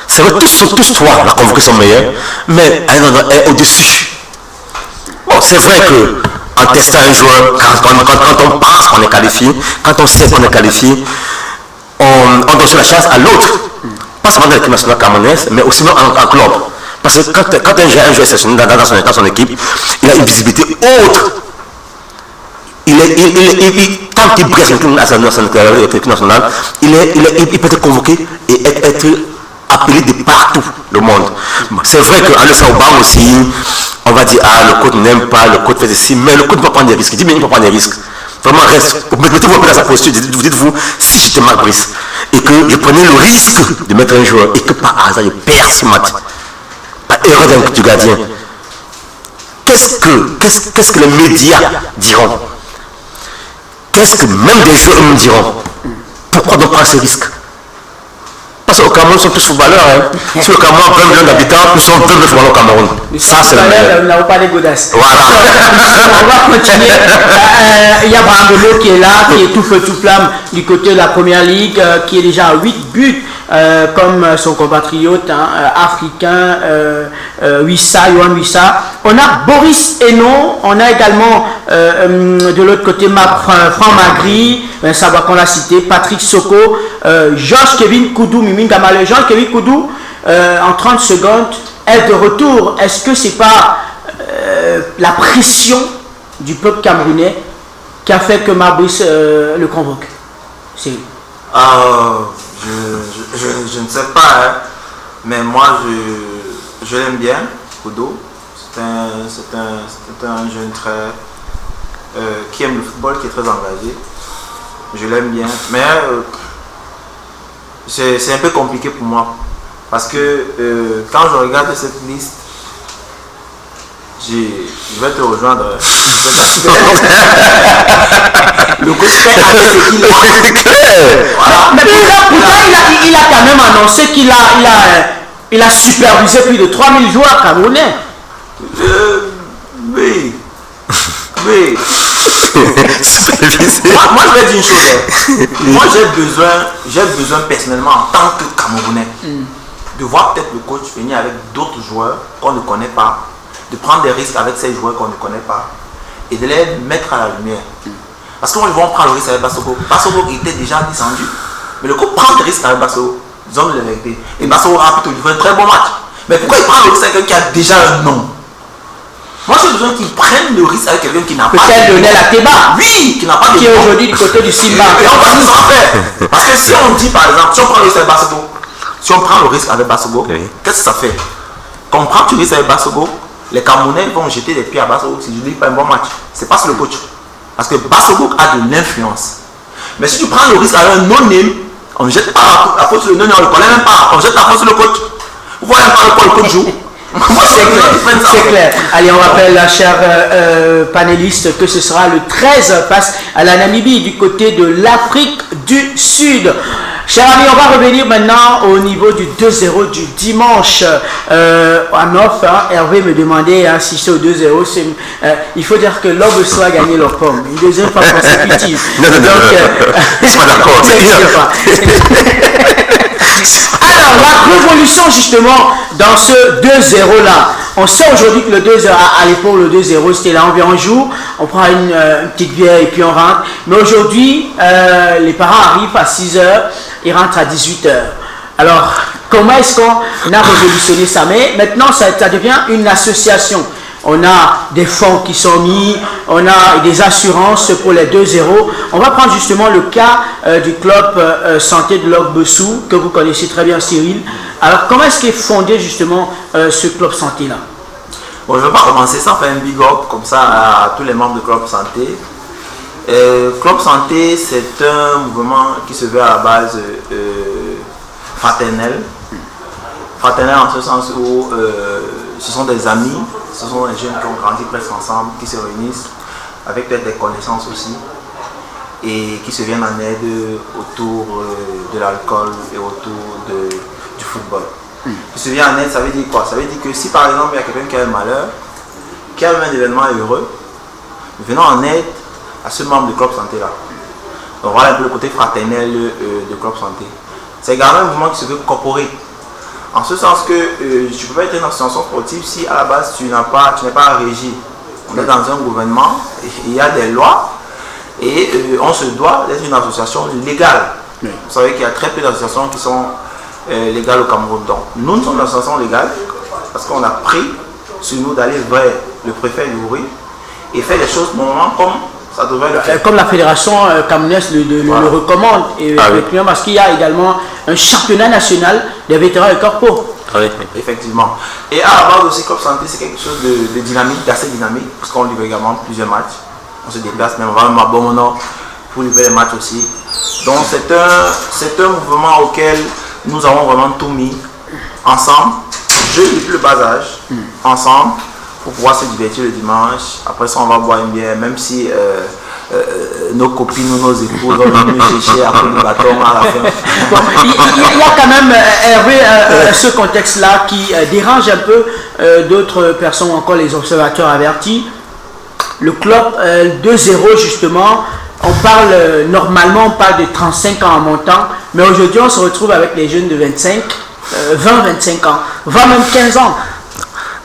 [SPEAKER 3] C'est vrai, tous trois, la convoqués sont meilleurs, mais un est au-dessus. Bon, c'est vrai que en testant un joueur, quand on pense qu'on est qualifié, quand on sait qu'on est qualifié, on donne la chance à l'autre. Pas seulement dans l'équipe nationale camerounaise, mais aussi en club. Parce que quand un joueur est exceptionnel dans son équipe, il a une visibilité autre. Quand il brille sur l'équipe nationale, il peut être convoqué et être appelé de partout le monde. C'est vrai qu'en laissant au banc aussi, on va dire, le coach n'aime pas, le coach fait ceci, mais le coach ne peut pas prendre des risques. Il dit, mais il ne peut pas prendre des risques. Vraiment, mettez-vous un peu dans sa posture, vous dites-vous, si j'étais Marc Brice, et que je prenais le risque de mettre un joueur, et que par hasard, je perds ce match, par erreur du gardien, qu'est-ce que les médias diront? Qu'est-ce que même des joueurs me diront? Pourquoi donc prendre ce risque? Parce qu'au Cameroun, nous sommes tous footballeurs. Hein. Si le Cameroun a 20 millions d'habitants, nous sommes 20 footballeurs au Cameroun. Ça, c'est la meilleure.
[SPEAKER 1] Nous n'avons pas des godasses.
[SPEAKER 3] Voilà.
[SPEAKER 1] On va continuer. Il y a Brandelo qui est là, qui est tout feu tout flamme du côté de la Première Ligue, qui est déjà à 8 buts, comme son compatriote africain, Yohan Wissa. On a Boris Hénon, on a également de l'autre côté Franck Magri, savoir qu'on l'a cité, Patrick Soko, Georges Kevin Koudou, Mimine Gamale. Georges Kevin Koudou, en 30 secondes, est de retour. Est-ce que c'est pas la pression du peuple camerounais qui a fait que Mabrice le convoque?
[SPEAKER 2] Je ne sais pas, hein, mais moi je l'aime bien, Koudou. C'est un jeune qui aime le football, qui est très engagé. Je l'aime bien, mais c'est un peu compliqué pour moi. Parce que quand je regarde cette liste, je vais te rejoindre. Le coach fait avec ce qu'il est.
[SPEAKER 1] Voilà. Mais pourtant, il a quand même annoncé qu'il a supervisé plus de 3000 joueurs camerounais.
[SPEAKER 2] Oui. moi, je vais dire une chose. Moi, j'ai besoin personnellement, en tant que Camerounais, de voir peut-être le coach venir avec d'autres joueurs qu'on ne connaît pas, de prendre des risques avec ces joueurs qu'on ne connaît pas et de les mettre à la lumière. Parce qu'on va prendre le risque avec Bassoko. Bassoko était déjà descendu, mais le coach prend des risques avec Bassoko. Disons la vérité. Et Bassoko a plutôt livré un très bon match. Mais pourquoi il prend le risque avec quelqu'un qui a déjà un nom? Moi, j'ai besoin qu'ils prennent le risque avec quelqu'un qui n'a pas.
[SPEAKER 1] Peut-être Lionel Ateba.
[SPEAKER 2] Oui, qui n'a pas de.
[SPEAKER 1] Qui est aujourd'hui du côté du Simba.
[SPEAKER 2] Et on va nous en faire. Parce que si on dit par exemple, si on prend le risque avec Bassoko, qu'est-ce que ça fait? Quand on prend le risque avec Bassoko, les Camerounais vont jeter des pieds à Bassoko si je ne dis pas un bon match. C'est pas sur le coach. Parce que Bassoko a de l'influence. Mais si tu prends le risque avec un non-name, on ne jette pas la faute sur le non-name, on ne le connaît même pas. On jette la faute sur le coach. Vous voyez pas quoi le coach joue.
[SPEAKER 1] C'est clair. Allez, on rappelle la chère panéliste que ce sera le 13 face à la Namibie du côté de l'Afrique du Sud. Chers amis, on va revenir maintenant au niveau du 2-0 du dimanche en off. Hervé me demandait si c'est au 2-0. Il faut dire que l'Obeso a gagné leur pomme. Une deuxième fois consécutive.
[SPEAKER 3] Non, je suis pas d'accord.
[SPEAKER 1] Alors, la révolution justement dans ce 2-0 là. On sait aujourd'hui que le 2-0, à l'époque le 2-0 c'était là environ un jour. On prend une petite bière et puis on rentre. Mais aujourd'hui, les parents arrivent à 6h, ils rentrent à 18h. Alors, comment est-ce qu'on a révolutionné ça? Mais maintenant, ça devient une association. On a des fonds qui sont mis, on a des assurances pour les 2-0. On va prendre justement le cas du club santé de l'Ogbessou, que vous connaissez très bien, Cyril. Alors, comment est-ce qu'est fondé justement ce club santé-là?
[SPEAKER 2] Bon, je ne vais pas commencer sans faire un big up comme ça à tous les membres de Club Santé. Club Santé, c'est un mouvement qui se veut à la base fraternel. Fraternel en ce sens où ce sont des amis, ce sont des jeunes qui ont grandi presque ensemble, qui se réunissent avec peut-être des connaissances aussi. et qui se viennent en aide autour de l'alcool et autour du football. Qui se vient en aide, ça veut dire quoi? Ça veut dire que si par exemple il y a quelqu'un qui a un malheur, qui a un événement heureux, nous venons en aide à ce membre du club santé là. Donc voilà un peu le côté fraternel de club santé. C'est également un mouvement qui se veut corporate. En ce sens que tu ne peux pas être dans une association sportive si à la base tu n'es pas régi. On est dans un gouvernement, il y a des lois et on se doit d'être une association légale. Vous savez qu'il y a très peu d'associations qui sont légales au Cameroun. Donc nous sommes une association légale parce qu'on a pris sur nous d'aller vers le préfet du Ouri et faire des choses normalement comme ça devrait le faire.
[SPEAKER 1] Comme la fédération camerounaise le recommande, et parce qu'il y a également un championnat national des vétérans et corpo.
[SPEAKER 2] Oui. Effectivement. Et à la base aussi, Club Santé, c'est quelque chose de dynamique, d'assez dynamique, parce qu'on livre également plusieurs matchs. On se déplace, même on va même à Bomono pour livrer les matchs aussi. Donc c'est un mouvement auquel nous avons vraiment tout mis ensemble, jeunes depuis le bas âge, ensemble, pour pouvoir se divertir le dimanche. Après ça, on va boire une bière, même si nos copines ou nos épouses vont nous chercher après le bâton à la fin.
[SPEAKER 1] Il y a quand même, Hervé, ce contexte-là qui dérange un peu d'autres personnes, encore les observateurs avertis. Le club 2-0, justement, normalement, on parle de 35 ans en montant, mais aujourd'hui, on se retrouve avec les jeunes de 25, 20-25 ans, 20 même 15 ans.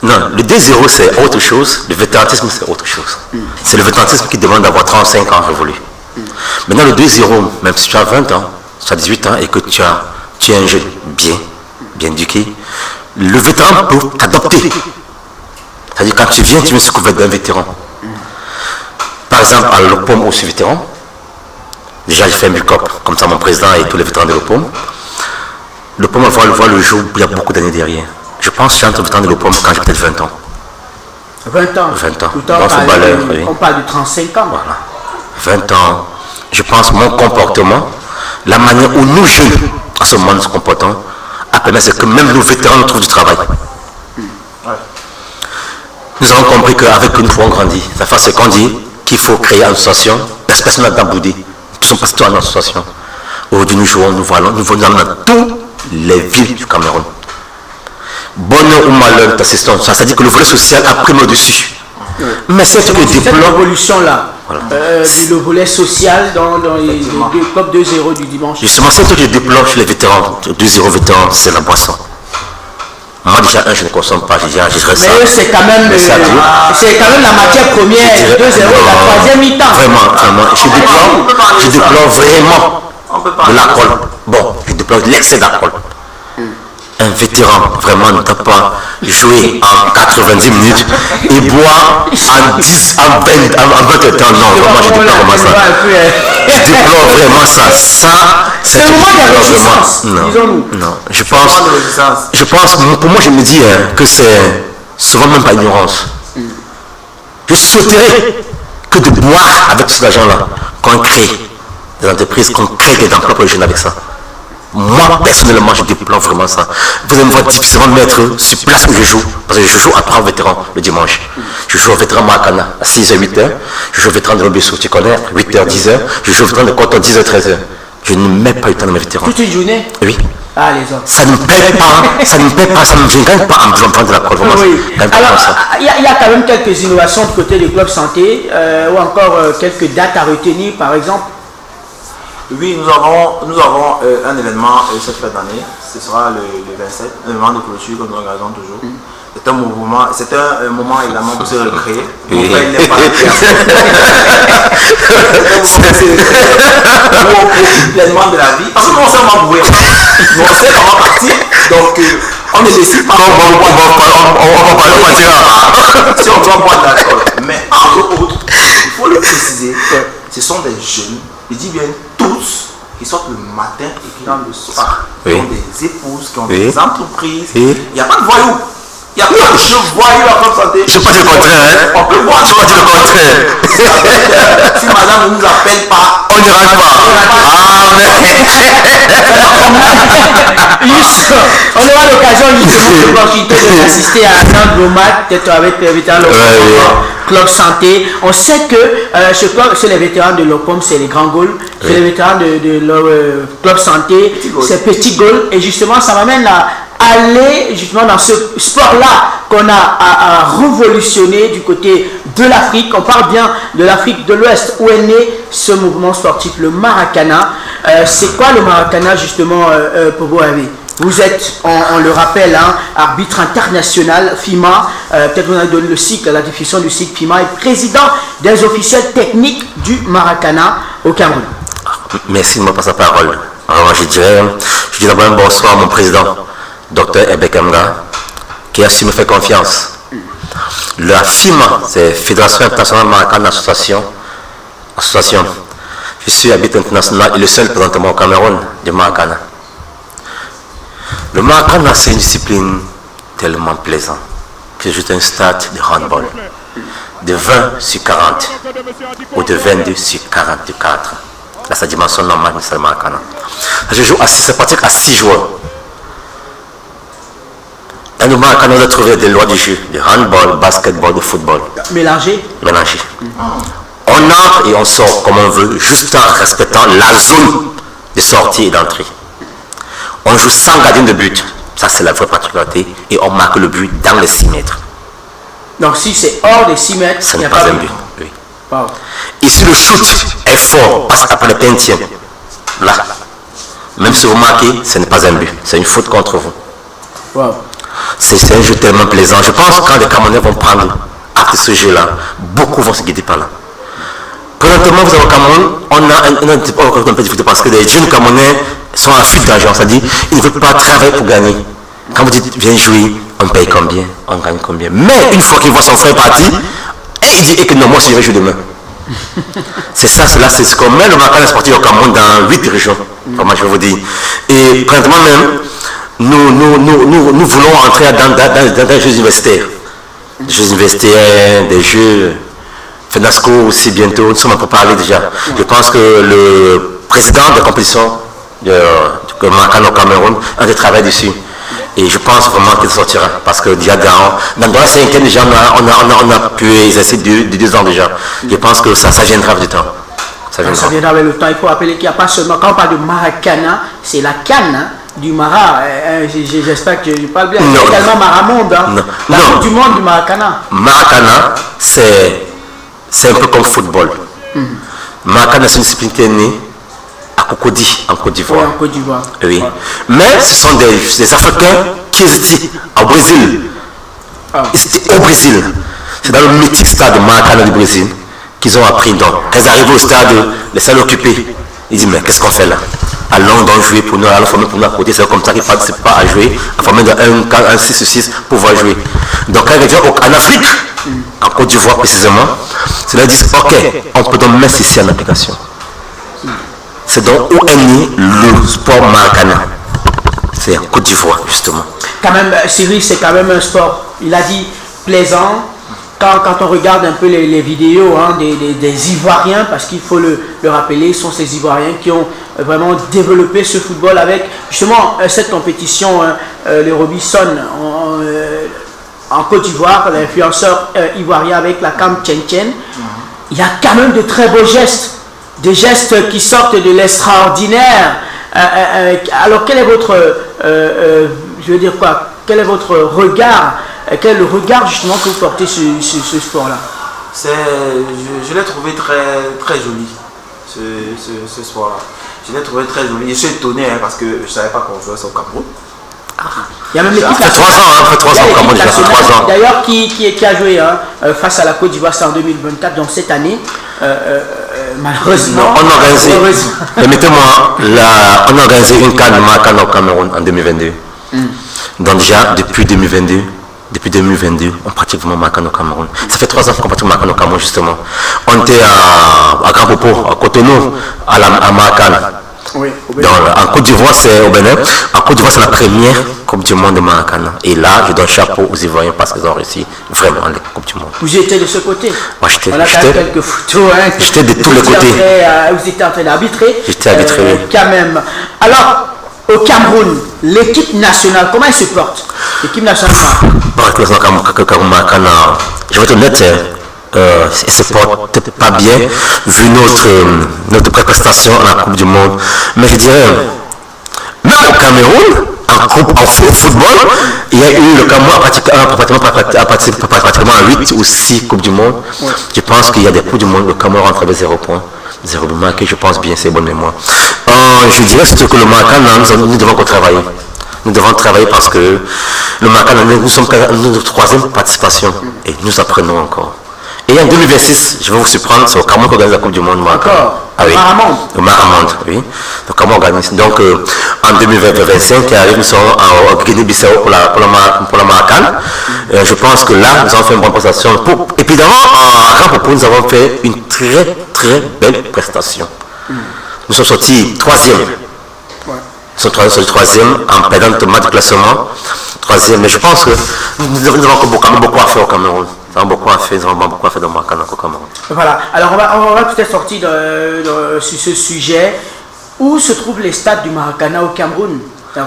[SPEAKER 3] Non, le 2-0 c'est autre chose, le vétéranisme c'est autre chose. C'est le vétéranisme qui demande d'avoir 35 ans révolus. Maintenant le 2-0, même si tu as 20 ans, tu as 18 ans et que tu es un jeune bien éduqué, le vétéran peut t'adopter. C'est-à-dire quand tu viens, tu mets ce couvert d'un vétéran. Par exemple, à l'OPOM aussi vétéran, déjà j'ai fait un build-up, comme ça mon président et tous les vétérans de l'OPOM. L'OPOM voit le jour, il y a beaucoup d'années derrière. Je pense que j'ai entre vétéran de l'OPOM quand j'ai peut-être 20 ans.
[SPEAKER 1] 20 ans.
[SPEAKER 3] 20 ans.
[SPEAKER 1] On parle de 35 ans.
[SPEAKER 3] Voilà. 20 ans. Je pense mon comportement, la manière où nous jeunes, à ce moment nous nous comportons, a permis à ce que même nos vétérans nous trouvent du travail. Nous avons compris qu'avec eux nous pouvons grandir. Ça fait ce qu'on dit qu'il faut créer une association. Personne n'a d'emboudé. Nous sommes pas en association. Aujourd'hui nous jouons, nous venons dans toutes les villes du Cameroun. Bonheur ou malheur d'assistance, c'est-à-dire que le volet social a pris au-dessus. Mais c'est ce que
[SPEAKER 1] cette révolution-là, le volet social dans les clubs 2-0 du dimanche.
[SPEAKER 3] Justement, c'est ce que je déplore chez les vétérans. 2-0 vétérans, c'est la boisson. Moi déjà, je ne consomme pas, je reste ça.
[SPEAKER 1] Mais c'est quand même la matière première, 2-0, la troisième mi-temps.
[SPEAKER 3] Vraiment, je déplore vraiment de l'alcool. Bon, je déplore l'excès d'alcool. Un vétéran vraiment ne doit pas jouer en 90 minutes et boire en 10, en 20 temps. Non, vraiment, je déplore vraiment ça. Je déplore vraiment ça. C'est
[SPEAKER 1] un moment de résistance, disons-nous.
[SPEAKER 3] Non, je pense, pour moi, je me dis que c'est souvent même pas ignorance. Je souhaiterais que de boire avec tout cet argent-là, qu'on crée des entreprises, qu'on crée des emplois pour les jeunes avec ça. Moi, personnellement, je déplore vraiment ça. Vous allez me voir difficilement mettre sur place où je joue. Parce que je joue à 3 vétérans le dimanche. Je joue au vétéran Makana à 6h, 8h. Je joue au vétéran de l'Obésso, tu connais, 8h, 10h. Je joue au vétéran de Coton, 10h, 13h. Je ne mets pas le temps de mes vétérans.
[SPEAKER 1] Toute une journée?
[SPEAKER 3] Oui.
[SPEAKER 1] Ah, les autres.
[SPEAKER 3] Ça ne me plaît pas, ça ne me gagne pas en prendre de la colle.
[SPEAKER 1] Oui. Alors, il y a quand même quelques innovations de côté du club santé, ou encore quelques dates à retenir, par exemple.
[SPEAKER 2] Oui, nous avons un événement cette fin d'année. Ce sera le 27, un événement de clôture que nous organisons toujours. C'est un moment également pour se recréer. Mon frère, il n'est pas pleinement de la vie. Parce que nous, on sait comment bouger. Nous, on sait comment partir. Donc, on ne décide pas. On va pas si on doit boire de l'alcool. Mais en autre, il faut le préciser, ce sont des jeunes, je dis bien tous, qui sortent le matin et qui rentrent le soir. Qui ont des épouses, qui ont des entreprises. Il n'y a pas de voyous. Il y a plein de choses voyous à Club Santé.
[SPEAKER 3] Je ne pas dire le contraire.
[SPEAKER 2] On peut voir.
[SPEAKER 3] Je ne pas dire le contraire.
[SPEAKER 2] Si madame ne nous appelle pas,
[SPEAKER 3] on ne rentre pas.
[SPEAKER 1] On aura l'occasion justement l'opportunité d'assister à un gros match, peut-être avec les vétérans de Club Santé. On sait que c'est les vétérans de l'OPOM, c'est les grands goals. C'est les vétérans de Club Santé, c'est Petit Goal. Et justement, ça m'amène à aller justement dans ce sport-là qu'on a à révolutionner du côté de l'Afrique. On parle bien de l'Afrique de l'Ouest où est né ce mouvement sportif, le Maracana. C'est quoi le Maracana justement pour vous? Vous êtes, on le rappelle, arbitre international FIMA, peut-être vous avez donné le cycle, la définition du cycle FIMA, et président des officiels techniques du Maracana au Cameroun.
[SPEAKER 3] Merci de me passer la parole. Alors, je dis d'abord un bonsoir à mon président, Dr Ebekamga, qui a su me faire confiance. La FIMA, c'est Fédération Internationale Maracana Association. Je suis arbitre international et le seul présentement au Cameroun du Maracana. Le Maracana, c'est une discipline tellement plaisante que c'est juste un stade de handball de 20 sur 40 ou de 22 sur 44. Là, sa dimension normale, c'est le Maracana. C'est pratique à 6 joueurs. Dans le Maracana, on a trouvé des lois du jeu, de handball, basketball, de football.
[SPEAKER 1] Mélangé.
[SPEAKER 3] On entre et on sort comme on veut, juste en respectant la zone de sortie et d'entrée. On joue sans gardien de but, ça c'est la vraie particularité, et on marque le but dans les 6 mètres.
[SPEAKER 1] Donc si c'est hors des 6 mètres,
[SPEAKER 3] ça n'est pas un but. Oui.
[SPEAKER 1] Wow.
[SPEAKER 3] Et si le shoot est fort, passe après le 20e, là, même si vous marquez, ce n'est pas un but, c'est une faute contre vous.
[SPEAKER 1] Wow.
[SPEAKER 3] C'est un jeu tellement plaisant. Je pense que quand les Camerounais vont prendre acte de ce jeu-là, beaucoup vont se guider par là. Présentement, vous avez au Cameroun, on a un peu de difficulté parce que les jeunes Camerounais sont en fuite d'argent, c'est-à-dire ils ne veulent pas travailler pour gagner. Quand vous dites viens jouer, on paye combien, on gagne combien. Mais une fois qu'il voit son frère partir, il dit que non, moi je vais jouer demain. C'est ça, c'est ce qu'on met le Maracana sportif au Cameroun dans 8 régions, comment je vais vous dire. Et présentement même, nous voulons entrer dans des jeux universitaires. Des jeux universitaires, des jeux FENASCO aussi bientôt, nous sommes préparés déjà. Je pense que le président de la compétition de Maracana au Cameroun a des travail dessus. Et je pense vraiment qu'il sortira. Parce que déjà dans la 5e déjà, on a pu exercer de 2 ans déjà. Je pense que ça viendra avec du temps.
[SPEAKER 1] Ça viendra avec le temps. Il faut rappeler qu'il n'y a pas seulement, quand on parle de Maracana, c'est la canne du Mara. J'espère que je parle bien. C'est également Maramonde. La Coupe du monde du Maracana.
[SPEAKER 3] Maracana, c'est un peu comme football. Maracana, c'est une discipline qui est née à Cocody, en Côte d'Ivoire.
[SPEAKER 1] Oui, en Côte d'Ivoire.
[SPEAKER 3] Oui. Mais ce sont des Africains qui étaient au Brésil. Au Brésil. C'est dans le mythique stade de Maracana du Brésil qu'ils ont appris. Donc, quand ils arrivent au stade, les salles occupées, ils disent mais qu'est-ce qu'on fait là? Allons donc jouer pour nous, allons former pour nous à côté. C'est comme ça qu'ils ne participent pas à jouer, à former dans un 6-6 pour pouvoir jouer. Donc, quand ils viennent en Afrique, en Côte d'Ivoire précisément, c'est là qu'ils disent ok, on peut donc mettre ceci en application. C'est donc où est né le sport Maracana. C'est en Côte d'Ivoire, justement.
[SPEAKER 1] Quand même, Cyril, c'est quand même un sport, il a dit, plaisant. Quand on regarde un peu les vidéos des Ivoiriens, parce qu'il faut le rappeler, ce sont ces Ivoiriens qui ont vraiment développé ce football avec justement cette compétition, le Robinson en Côte d'Ivoire, l'influenceur ivoirien avec la cam Tchen Tchen. Il y a quand même de très beaux gestes, des gestes qui sortent de l'extraordinaire. Alors quel est votre, je veux dire quoi, quel est votre regard? Quel est le regard justement que vous portez sur ce sport-là?
[SPEAKER 2] Je l'ai trouvé très joli, ce sport-là. Je l'ai trouvé très joli. Je suis étonné parce que je ne savais pas qu'on jouait ça au Cameroun.
[SPEAKER 1] Il y a même l'équipe
[SPEAKER 3] nationale. 3 ans au Cameroun, déjà 3 ans.
[SPEAKER 1] D'ailleurs, qui a joué face à la Côte d'Ivoire, c'est en 2024, donc cette année, malheureusement.
[SPEAKER 3] On a organisé, permettez-moi, on a organisé une CAN Maracana au Cameroun en 2022. Donc déjà, depuis 2022, on pratique vraiment Maracana au Cameroun. Ça fait 3 ans qu'on pratique Maracana au Cameroun, justement. On était à Grand Popo, à Cotonou, à Maracana.
[SPEAKER 1] Oui,
[SPEAKER 3] donc, en Côte d'Ivoire, c'est au Bénin. En Côte d'Ivoire, c'est la première Coupe du Monde de Maracana. Et là, je donne chapeau aux Ivoiriens parce qu'ils ont réussi vraiment la Coupe du Monde.
[SPEAKER 1] Vous étiez de ce côté?
[SPEAKER 3] Moi,
[SPEAKER 1] on a quelques photos.
[SPEAKER 3] J'étais de tous les côtés.
[SPEAKER 1] Vous étiez en train d'arbitrer?
[SPEAKER 3] J'étais arbitré.
[SPEAKER 1] Quand même. Alors, au Cameroun, l'équipe nationale, comment elle se porte? L'équipe nationale.
[SPEAKER 3] Je vais être honnête, elle se porte pas bien vu notre prestation à la Coupe du Monde. Mais je dirais, même au Cameroun, en football, il y a eu le Cameroun pratiquement à 8 ou 6 Coupes du Monde. Je pense qu'il y a des Coupes du Monde, le Cameroun rentre avec 0 points. 0 marqué, je pense bien, c'est bonne mémoire. Je dirais surtout que le Maracana, nous devons encore travailler. Nous devons travailler parce que le Maracana, nous sommes à notre 3e participation et nous apprenons encore. Et en 2026, je vais vous surprendre, c'est au Cameroun qui organise la Coupe du Monde.
[SPEAKER 1] Encore
[SPEAKER 3] ah, oui. Au Maramonde, oui. Le Cameroun organise. Donc, en 2025, qui arrive, nous serons en Guinée-Bissau pour la Maracana. Je pense que là, nous avons fait une bonne prestation. Évidemment, en Rampopo, nous avons fait une très, très belle prestation. Nous sommes sortis 3e. Nous sommes sortis 3e en perdant notre match de classement. 3e. Mais je pense que nous avons quand même beaucoup à faire au Cameroun. Nous avons beaucoup à faire dans le Maracana au Cameroun.
[SPEAKER 1] Voilà. Alors, on va peut-être sortir sur ce sujet. Où se trouvent les stades du Maracana au Cameroun?
[SPEAKER 3] Nous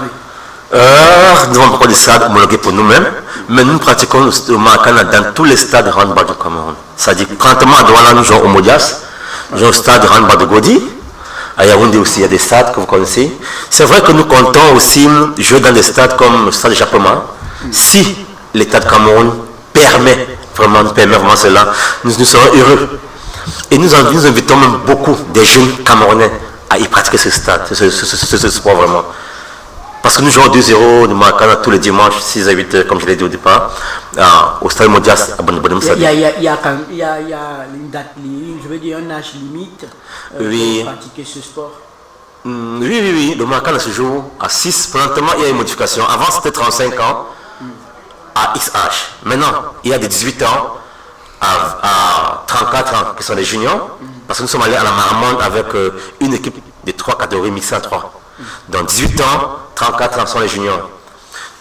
[SPEAKER 3] avons beaucoup de stades homologués pour nous-mêmes, mais nous pratiquons le Maracana dans tous les stades de handball du Cameroun. C'est-à-dire, présentement à Douala, nous jouons au Modias, nous jouons au stade de handball de Godi. À Yaoundé aussi, il y a des stades que vous connaissez. C'est vrai que nous comptons aussi jouer dans des stades comme le stade de Japoma. Si l'État de Cameroun permet vraiment cela, nous serons heureux. Et nous invitons même beaucoup des jeunes Camerounais à y pratiquer ce stade, ce sport vraiment. Parce que nous jouons 2-0 de Maracana tous les dimanches, 6 à 8 heures, comme je l'ai dit au départ, au stade Modias à Bonne
[SPEAKER 1] Il y a une date, je veux dire un âge limite pour pratiquer ce sport.
[SPEAKER 3] Oui. Le Maracana se joue à 6. Présentement, il y a une modification. Avant, c'était 35 ans à XH. Maintenant, il y a des 18 ans à 34 ans qui sont les juniors. Parce que nous sommes allés à la Maramonde avec une équipe de 3 catégories mixées à 3. Donc 18 ans, 34 ans sont les juniors.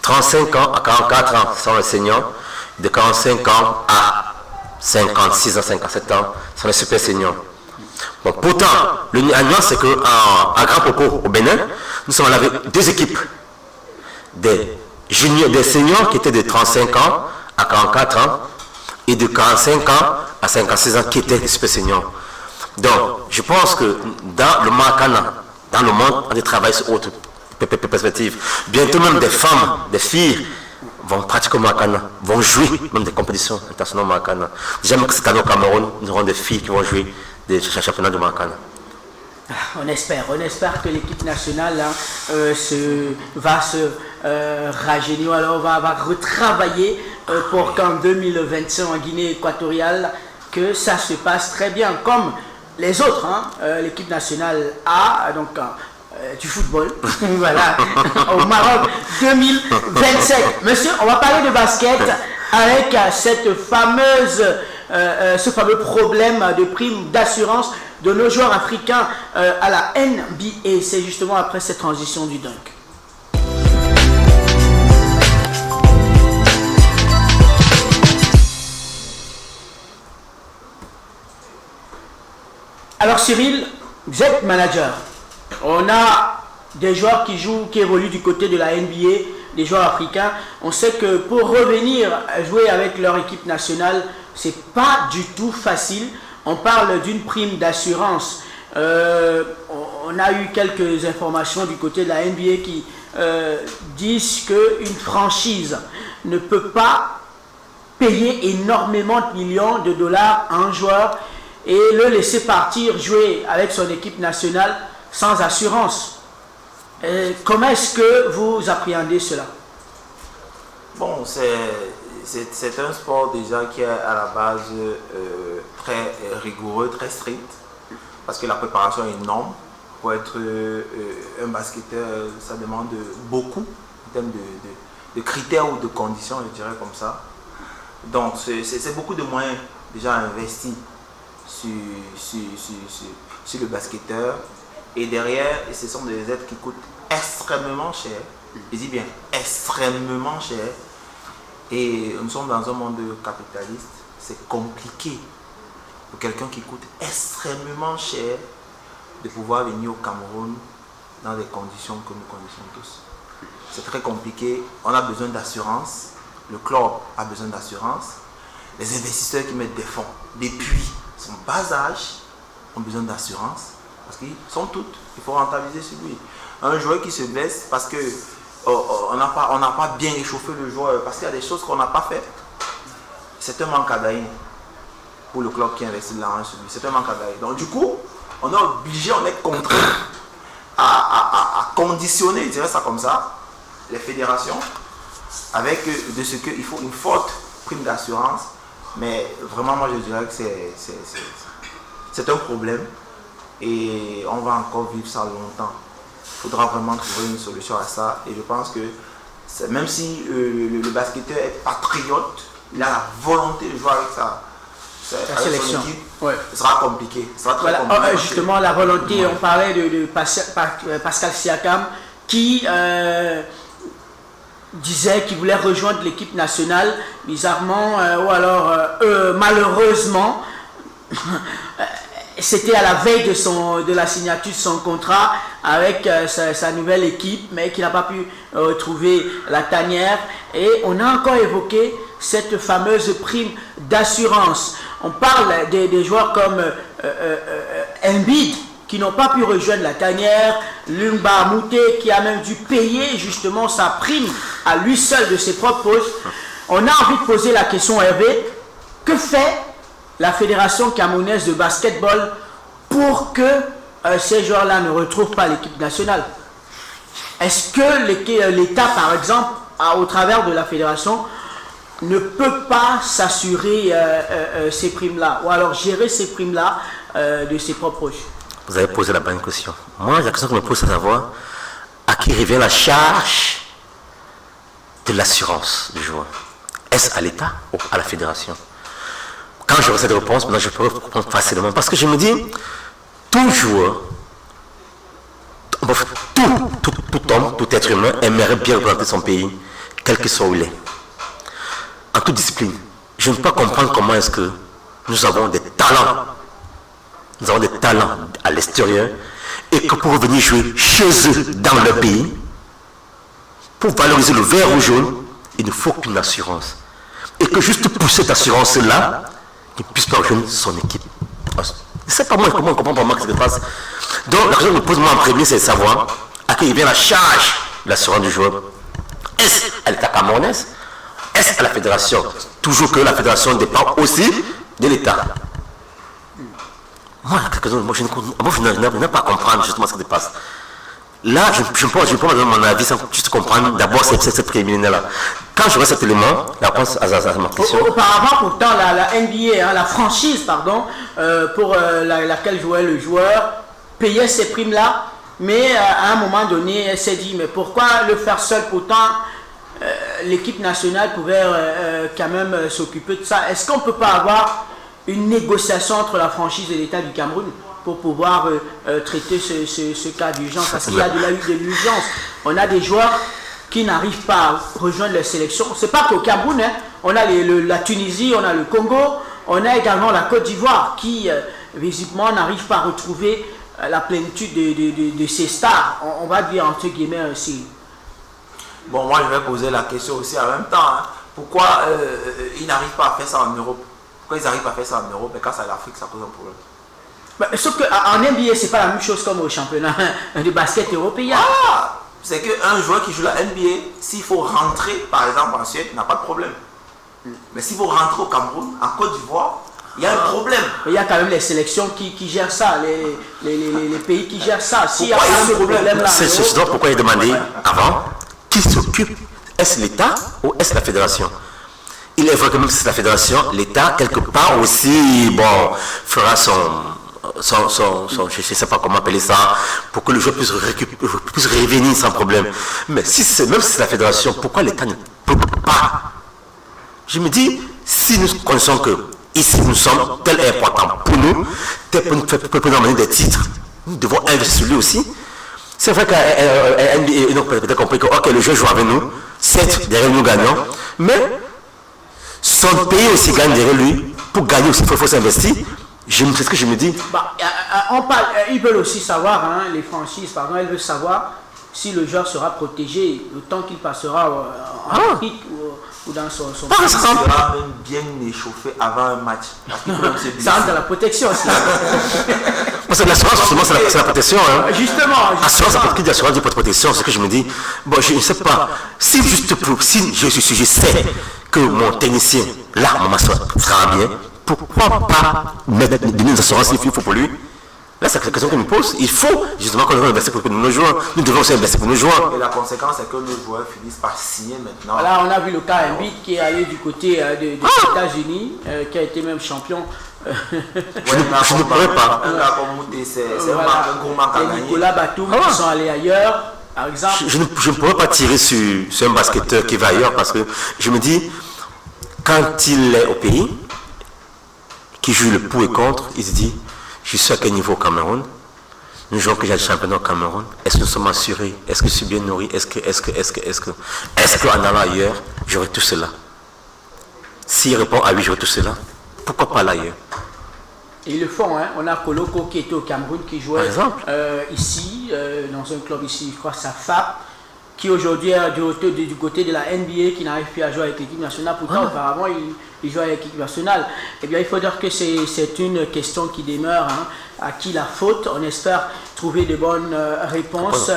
[SPEAKER 3] 35 ans à 44 ans sont les seniors. De 45 ans à 56 ans, 57 ans sont les super seniors. Bon, pourtant, la nuance c'est qu'à Grand Popo, au Bénin, nous sommes allés avec 2 équipes. Des seniors qui étaient de 35 ans à 44 ans et de 45 ans à 56 ans qui étaient des super seniors. Donc, je pense que dans le Maracana, dans le monde, on travaille sur autre perspective. Bientôt même des femmes, des filles vont pratiquer au Maracana, vont jouer même des compétitions internationales au Maracana. J'aime que cette année au Cameroun, nous aurons des filles qui vont jouer des championnats du Maracana.
[SPEAKER 1] On espère que l'équipe nationale va se rajeunir, alors va retravailler pour qu'en 2025 en Guinée équatoriale, que ça se passe très bien comme les autres. L'équipe nationale A, donc du football, voilà, au Maroc 2027. Monsieur, on va parler de basket avec ce fameux problème de prime d'assurance de nos joueurs africains à la NBA. C'est justement après cette transition du dunk. Alors Cyril, vous êtes manager. On a des joueurs qui évoluent du côté de la NBA, des joueurs africains. On sait que pour revenir jouer avec leur équipe nationale, c'est pas du tout facile. On parle d'une prime d'assurance. On a eu quelques informations du côté de la NBA qui disent qu'une franchise ne peut pas payer énormément de millions de dollars à un joueur et le laisser partir jouer avec son équipe nationale sans assurance. Comment est-ce que vous appréhendez cela?
[SPEAKER 2] Bon, c'est un sport déjà qui est à la base très rigoureux, très strict, parce que la préparation est énorme. Pour être un basketteur, ça demande beaucoup en termes de critères ou de conditions, je dirais comme ça. Donc c'est beaucoup de moyens déjà investis sur le basketteur. Et derrière, ce sont des aides qui coûtent extrêmement cher. Je dis bien extrêmement cher. Et nous sommes dans un monde capitaliste. C'est compliqué pour quelqu'un qui coûte extrêmement cher de pouvoir venir au Cameroun dans des conditions que nous connaissons tous. C'est très compliqué. On a besoin d'assurance. Le club a besoin d'assurance. Les investisseurs qui mettent des fonds depuis son bas âge ont besoin d'assurance parce qu'ils sont toutes. Il faut rentabiliser sur lui. Un joueur qui se blesse parce que on n'a pas bien échauffé le joueur, parce qu'il y a des choses qu'on n'a pas faites. C'est un manque à gagner pour le club qui investit de l'argent sur lui. C'est un manque à gagner. Donc du coup, on est obligé, on est contraint à conditionner, je dirais ça comme ça, les fédérations avec de ce qu'il faut une forte prime d'assurance. Mais vraiment, moi je dirais que c'est un problème et on va encore vivre ça longtemps. Il faudra vraiment trouver une solution à ça. Et je pense que même si le basketteur est patriote, il a la volonté de jouer avec sa sélection. Son équipe, ouais. Ce sera compliqué. Ce sera très compliqué.
[SPEAKER 1] Justement, la volonté, on parlait de Pascal Siakam qui disait qu'il voulait rejoindre l'équipe nationale, bizarrement, ou alors malheureusement, c'était à la veille de la signature de son contrat avec sa nouvelle équipe, mais qu'il n'a pas pu trouver la tanière. Et on a encore évoqué cette fameuse prime d'assurance. On parle des joueurs comme Embiid, qui n'ont pas pu rejoindre la tanière, Lumba Mouté, qui a même dû payer justement sa prime à lui seul de ses propres poches. On a envie de poser la question, Hervé, que fait la Fédération camerounaise de basketball pour que ces joueurs-là ne retrouvent pas l'équipe nationale? Est-ce que l'État, par exemple, au travers de la Fédération, ne peut pas s'assurer ces primes-là, ou alors gérer ces primes-là de ses propres poches?
[SPEAKER 3] Vous avez posé la bonne question. Moi, la question que je me pose, c'est de savoir à qui revient la charge de l'assurance du joueur. Est-ce à l'État ou à la Fédération? Quand j'aurai cette réponse, maintenant je peux répondre facilement. Parce que je me dis, tout joueur, tout homme, tout être humain aimerait bien représenter son pays, quel que soit où il est. En toute discipline. Je ne peux pas comprendre comment est-ce que nous avons des talents. Nous avons des talents à l'extérieur et que pour revenir jouer chez eux dans leur pays, pour valoriser le vert ou jaune, il ne faut qu'une assurance. Et que juste pour cette assurance-là, il ne puisse pas rejoindre son équipe. C'est pas moi, comment on comprend pas moi ce qui se passe. Donc la question que je me pose moi en premier, c'est de savoir à qui vient la charge de l'assurance du joueur. Est-ce à l'État camerounais? Est-ce à la fédération? Toujours que la fédération dépend aussi de l'État. Moi, je n'ai pas à comprendre justement ce qui se passe. Là, je peux donner mon avis sans juste comprendre d'abord cette préliminaire-là. Quand je vois cet élément, la réponse à ma question.
[SPEAKER 1] Auparavant, pourtant, la NBA, la franchise, pardon, pour laquelle jouait le joueur, payait ces primes-là, mais à un moment donné, elle s'est dit, mais pourquoi le faire seul? Pourtant, l'équipe nationale pouvait quand même s'occuper de ça. Est-ce qu'on ne peut pas avoir une négociation entre la franchise et l'État du Cameroun pour pouvoir traiter ce cas d'urgence? Parce qu'il y a de l'urgence. On a des joueurs qui n'arrivent pas à rejoindre leur sélection. Ce n'est pas qu'au Cameroun, hein. On a la Tunisie, on a le Congo, on a également la Côte d'Ivoire qui, visiblement, n'arrive pas à retrouver la plénitude de ces stars. On va dire entre guillemets aussi.
[SPEAKER 2] Bon, moi, je vais poser la question aussi en même temps. Hein. Pourquoi ils n'arrivent pas à faire ça en Europe? Pourquoi ils arrivent à faire ça en Europe et quand c'est à l'Afrique, ça pose un problème?
[SPEAKER 1] Sauf qu'en NBA, c'est pas la même chose comme au championnat de basket européen.
[SPEAKER 2] Ah, c'est qu'un joueur qui joue la NBA, s'il faut rentrer, par exemple, en Suède, n'a pas de problème. Mais s'il faut rentrer au Cameroun, en Côte d'Ivoire, il y a un problème.
[SPEAKER 1] Il y a quand même les sélections qui gèrent ça, les pays qui gèrent ça.
[SPEAKER 2] S'il y a ce problème-là.
[SPEAKER 3] C'est donc pourquoi il demandé avant qui s'occupe. Est-ce l'État ou est-ce la fédération? Il est vrai que même si c'est la fédération, l'État, quelque part aussi, bon, fera je ne sais pas comment appeler ça, pour que le joueur puisse revenir sans problème. Mais même si c'est la fédération, pourquoi l'État ne peut pas? Je me dis, si nous connaissons que ici nous sommes, tel est important pour nous, tel peut nous amener des titres, nous devons investir sur lui aussi. C'est vrai qu'ils ont peut-être compris que ok, le jeu joue avec nous, certes, derrière nous gagnons, mais son pays aussi gagne derrière lui. Pour gagner aussi, il faut s'investir. C'est ce que je me dis.
[SPEAKER 1] Ils veulent aussi savoir, hein, les franchises, par exemple, elles veulent savoir si le joueur sera protégé le temps qu'il passera en Afrique ou dans son
[SPEAKER 2] pays. Il sera même bien échauffé avant un match.
[SPEAKER 1] Ça rentre dans la protection aussi.
[SPEAKER 3] Parce que l'assurance, justement, c'est la protection. Hein.
[SPEAKER 1] Justement.
[SPEAKER 3] Assurance, après qu'il y a assurance de protection, c'est ce que je me dis. Bon, je ne sais pas. Si je sais que mon technicien, là, mon sera bien, pourquoi pas donner des assurances s'il faut pour lui? Là, c'est la question qu'on me pose. Il faut justement qu'on investir pour nos joueurs. Nous devons aussi investir pour nos joueurs.
[SPEAKER 2] Et la conséquence, c'est que nos joueurs finissent par signer maintenant.
[SPEAKER 1] Là, on a vu le cas Embiid qui est allé du côté des États-Unis, qui a été même champion.
[SPEAKER 3] Je ne pourrais pas.
[SPEAKER 1] Et Nicolas Batum qui sont allés ailleurs, par exemple.
[SPEAKER 3] Je ne pourrais pas tirer sur un basketteur qui va ailleurs parce que je me dis, quand il est au pays, qui joue le pour et contre, il se dit, je suis à quel niveau au Cameroun? Nous jouons que j'ai le championnat au Cameroun. Est-ce que nous sommes assurés? Est-ce que je suis bien nourri? Est-ce qu'en allant ailleurs, j'aurai tout cela? S'il répond à oui, j'aurai tout cela, pourquoi pas l'ailleurs?
[SPEAKER 1] Et ils le font, hein. On a Koloko qui était au Cameroun, qui jouait ici, dans un club ici, je crois, c'est FAP, qui aujourd'hui est du côté de la NBA, qui n'arrive plus à jouer avec l'équipe nationale. Pourtant, auparavant, il jouait avec l'équipe nationale. Eh bien, il faut dire que c'est une question qui demeure. Hein. À qui la faute? On espère trouver de bonnes réponses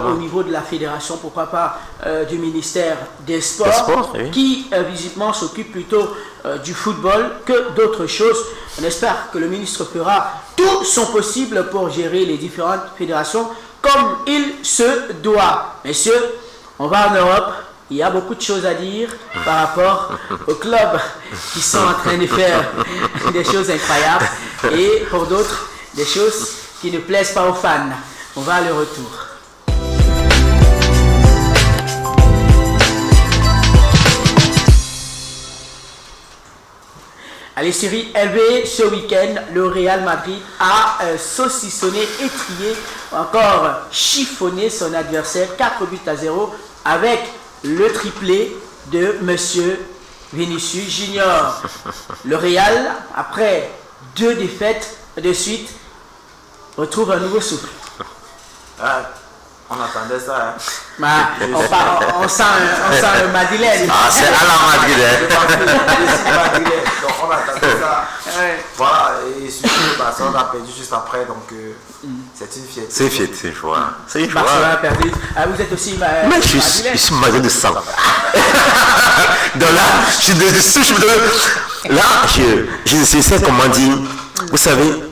[SPEAKER 1] au niveau de la fédération, pourquoi pas du ministère des Sports, qui visiblement s'occupe plutôt du football que d'autres choses. On espère que le ministre fera tout son possible pour gérer les différentes fédérations comme il se doit. Messieurs, on va en Europe. Il y a beaucoup de choses à dire par rapport aux clubs qui sont en train de faire des choses incroyables et pour d'autres, des choses qui ne plaisent pas aux fans. On va à le retour. Allez, série LV, ce week-end, le Real Madrid a saucissonné, étrié, encore chiffonné son adversaire 4-0 avec le triplé de Monsieur Vinicius Junior. Le Real, après 2 défaites de suite, retrouve un nouveau souffle.
[SPEAKER 2] On attendait ça.
[SPEAKER 1] Hein. On sent un Madeleine.
[SPEAKER 3] C'est à la Madeleine.
[SPEAKER 2] Donc on attendait ça. Ouais. Voilà, et surtout, on a perdu juste après, donc c'est une fierté.
[SPEAKER 3] C'est une fierté, c'est une joie. C'est une joie.
[SPEAKER 1] A perdu. Vous êtes aussi
[SPEAKER 3] mais je suis Madeleine de sang. Donc là, je suis de souche. Là, je sais comment dire. Vous savez,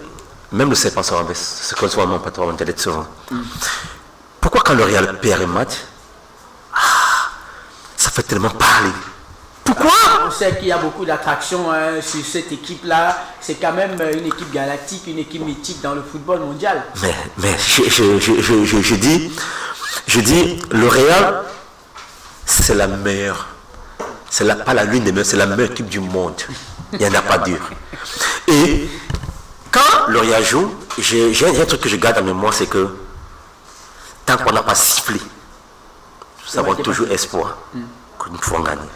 [SPEAKER 3] même le serpent se renverse. C'est comme ça mon patron, on dit souvent. Pourquoi quand le Real perd un match, ça fait tellement parler? Pourquoi?
[SPEAKER 1] On sait qu'il y a beaucoup d'attractions sur cette équipe-là. C'est quand même une équipe galactique, une équipe mythique dans le football mondial.
[SPEAKER 3] Mais je dis, le Real, c'est la meilleure. Pas la l'une des meilleures, c'est la meilleure équipe du monde. Il n'y en a pas deux. Et quand le Real joue, j'ai un truc que je garde en mémoire, c'est que tant qu'on n'a pas sifflé, nous avons toujours espoir que nous pouvons gagner.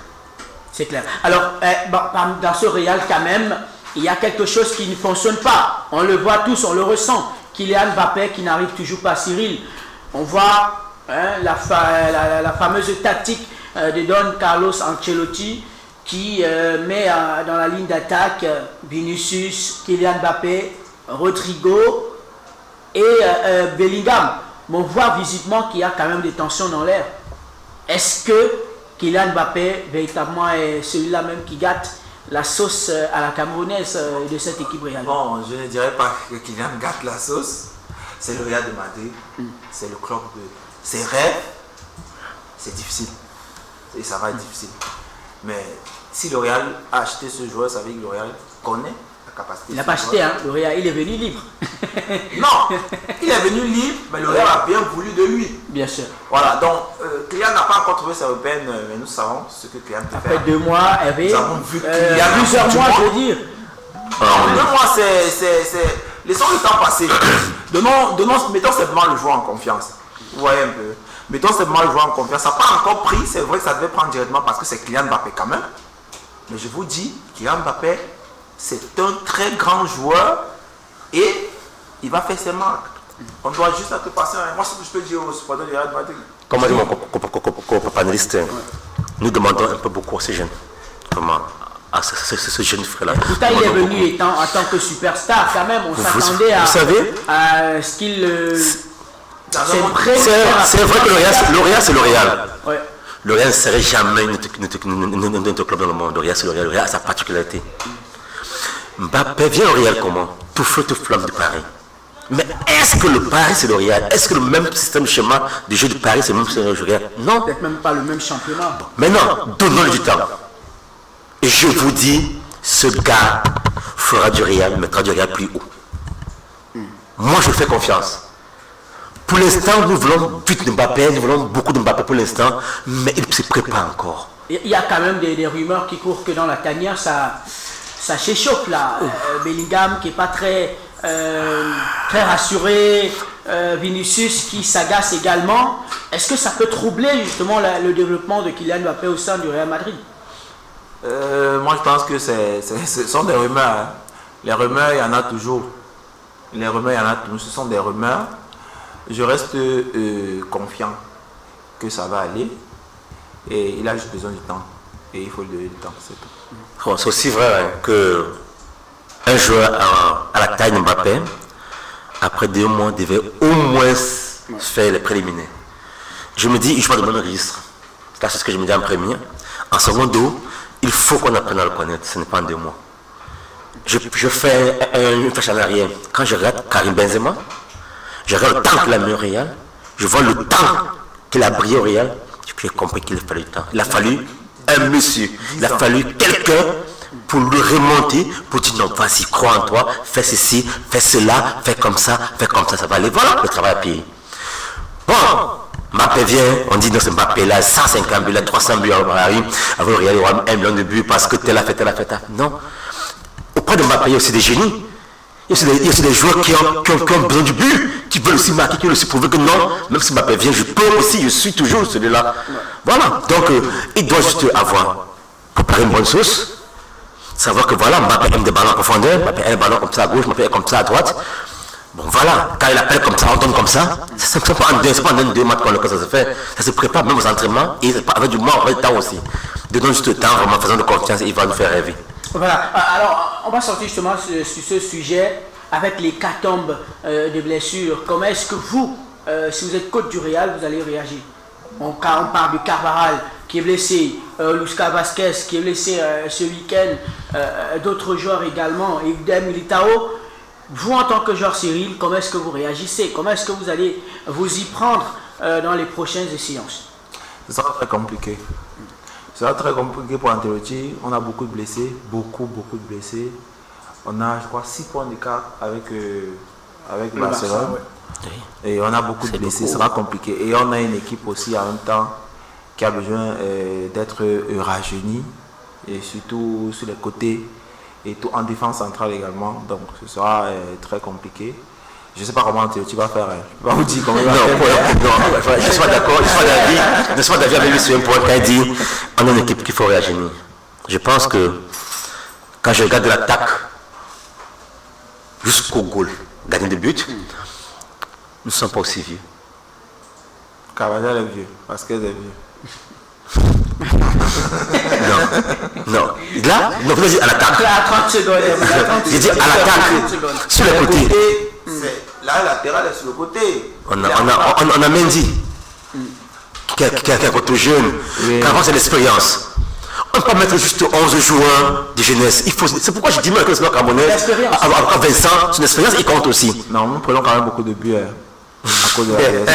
[SPEAKER 1] C'est clair. Alors, dans ce Real, quand même, il y a quelque chose qui ne fonctionne pas. On le voit tous, on le ressent. Kylian Mbappé qui n'arrive toujours pas, Cyril. On voit la fameuse tactique de Don Carlos Ancelotti qui met dans la ligne d'attaque Vinicius, Kylian Mbappé, Rodrigo et Bellingham. Mais on voit visiblement qu'il y a quand même des tensions dans l'air. Est-ce que Kylian Mbappé, véritablement, est celui-là même qui gâte la sauce à la camerounaise de cette équipe Real?
[SPEAKER 2] Bon, je ne dirais pas que Kylian gâte la sauce. C'est le Real de Madrid. C'est le club de ses rêves. C'est difficile. Et ça va être difficile. Mais si le Real a acheté ce joueur, ça veut dire que le Real connaît la capacité.
[SPEAKER 1] Il n'a pas acheté, hein. Le Real, il est venu libre.
[SPEAKER 2] Non, il est venu libre, mais le Real a bien voulu de lui.
[SPEAKER 1] Bien sûr.
[SPEAKER 2] Voilà, donc Kylian n'a pas encore trouvé sa européenne, mais nous savons ce que Kylian peut faire.
[SPEAKER 1] Après 2 mois, Hervé.
[SPEAKER 2] Nous avons vu
[SPEAKER 1] il y a plusieurs mois, je veux dire.
[SPEAKER 2] 2 mois, c'est. Laissons le temps passer. Mettons simplement le joueur en confiance. Vous voyez un peu. Mettons simplement le joueur en confiance. Ça n'a pas encore pris, c'est vrai que ça devait prendre directement parce que c'est Kylian Mbappé quand même. Mais je vous dis, Kylian Mbappé c'est un très grand joueur et il va faire ses marques. On doit juste te passer. Moi, ce que je peux dire aux supporters du Real Madrid.
[SPEAKER 3] Comme a dit mon copanéliste, nous demandons un peu beaucoup à ces jeunes. Comment à ce jeune frère-là.
[SPEAKER 1] Pourtant, il est venu en tant que superstar, quand même. On s'attendait à ce qu'il.
[SPEAKER 3] C'est vrai que L'Oréal, c'est L'Oréal.
[SPEAKER 1] Ouais.
[SPEAKER 3] L'Oréal ne serait jamais notre club dans le monde. L'Oréal, c'est L'Oréal. L'Oréal a sa particularité. Mbappé vient au L'Oréal comment? Tout feu, tout flamme de Paris. Mais est-ce que le Paris, c'est L'Oréal? Est-ce que le même système schéma de jeu de Paris, c'est le même système de L'Oréal? Non.
[SPEAKER 1] Peut-être même pas le même championnat.
[SPEAKER 3] Mais non, donnons-lui du temps. Et je vous dis, ce gars fera du Real, mettra du Real plus haut. Moi, je fais confiance. Pour l'instant, nous voulons vite de Mbappé, nous voulons beaucoup de Mbappé pour l'instant, mais il ne se prépare encore.
[SPEAKER 1] Il y a quand même des rumeurs qui courent que dans la tanière, ça s'échauffe là. Bellingham qui n'est pas très rassuré, Vinicius qui s'agace également. Est-ce que ça peut troubler justement le développement de Kylian Mbappé au sein du Real Madrid?
[SPEAKER 2] Moi, je pense que ce sont des rumeurs. Hein. Les rumeurs, il y en a toujours. Ce sont des rumeurs. Je reste confiant que ça va aller. Et il a juste besoin du temps. Et il faut lui donner du temps, c'est tout.
[SPEAKER 3] C'est aussi vrai que un joueur à la taille de Mbappé, après 2 mois, devait au moins faire les préliminaires. Je me dis, il joue dans le même registre. C'est ce que je me dis en premier. En secondo, il faut qu'on apprenne à le connaître. Ce n'est pas en 2 mois. Je fais une flèche en arrière. Quand je regarde Karim Benzema, je regarde le temps qu'il a mis au Real. Je vois le temps qu'il a brillé au Real. J'ai compris qu'il a fallu du temps. Il a fallu un monsieur. Il a fallu quelqu'un pour le remonter, pour dire non, vas-y, crois en toi, fais ceci, fais cela, fais comme ça, ça va aller. Voilà le travail à payer. Bon, Mbappé vient, on dit non, c'est Mbappé là, 150 buts, là, 300 buts à Paris, avec le Real, il y aura 1 million de buts parce que tel a fait. Non. Auprès de Mbappé, il y a aussi des génies. Il y a aussi des joueurs qui ont besoin du but, qui veulent aussi marquer, qui veulent aussi prouver que non, même si Mbappé vient, je peux aussi, je suis toujours celui-là. Voilà. Donc, il doit juste avoir, préparer une bonne sauce, savoir que voilà, Mbappé aime des ballons en profondeur, Mbappé aime des ballons comme ça à gauche, Mbappé aime comme ça à droite. Bon, voilà. Quand il appelle comme ça, on donne comme ça. C'est pas en 2 matchs que ça se fait. Ça se prépare même aux entraînements et avec du mois, avec du temps aussi. Donnons juste le temps, vraiment faisant de confiance, il va nous faire rêver.
[SPEAKER 1] Voilà, alors on va sortir justement sur ce sujet avec les catombes de blessures. Comment est-ce que vous, si vous êtes coach du Real, vous allez réagir? On parle de Carvajal qui est blessé, Lucas Vázquez qui est blessé ce week-end, d'autres joueurs également, Eder Militao. Vous en tant que joueur Cyril, comment est-ce que vous réagissez? Comment est-ce que vous allez vous y prendre dans les prochaines séances?
[SPEAKER 2] Ce sera très compliqué. Ce sera très compliqué pour Ancelotti. On a beaucoup de blessés, beaucoup de blessés. On a, je crois, 6 points d'écart avec Barcelone.
[SPEAKER 1] Ouais.
[SPEAKER 2] Et on a beaucoup de blessés, ce sera compliqué. Et on a une équipe aussi en même temps qui a besoin d'être rajeunie, et surtout sur les côtés, et tout en défense centrale également. Donc ce sera très compliqué. Je ne sais pas comment tu vas faire. Je ne vais pas vous dire comment il va faire.
[SPEAKER 3] Je suis pas d'accord. Je suis pas d'avis avec lui sur un point quand il dit on a une équipe qu'il faut réagir. Je pense que quand je regarde l'attaque jusqu'au goal, gagner des buts, nous ne sommes pas aussi vieux.
[SPEAKER 2] Carvajal est vieux, parce qu'elle est vieux.
[SPEAKER 3] Non. Là, non, vous dites à l'attaque.
[SPEAKER 1] Là, 30 secondes.
[SPEAKER 3] J'ai dit à l'attaque, sur les côtés.
[SPEAKER 2] Là, latéral est sur le côté.
[SPEAKER 3] On a Mendy, qui est un côté jeune, qui avance l'expérience. On ne peut pas mettre juste 11 joueurs de jeunesse. C'est pourquoi je dis même que le Camerounais, après Vincent, son expérience, il compte aussi.
[SPEAKER 2] Non, nous prenons quand même beaucoup de buts. À cause de la DS.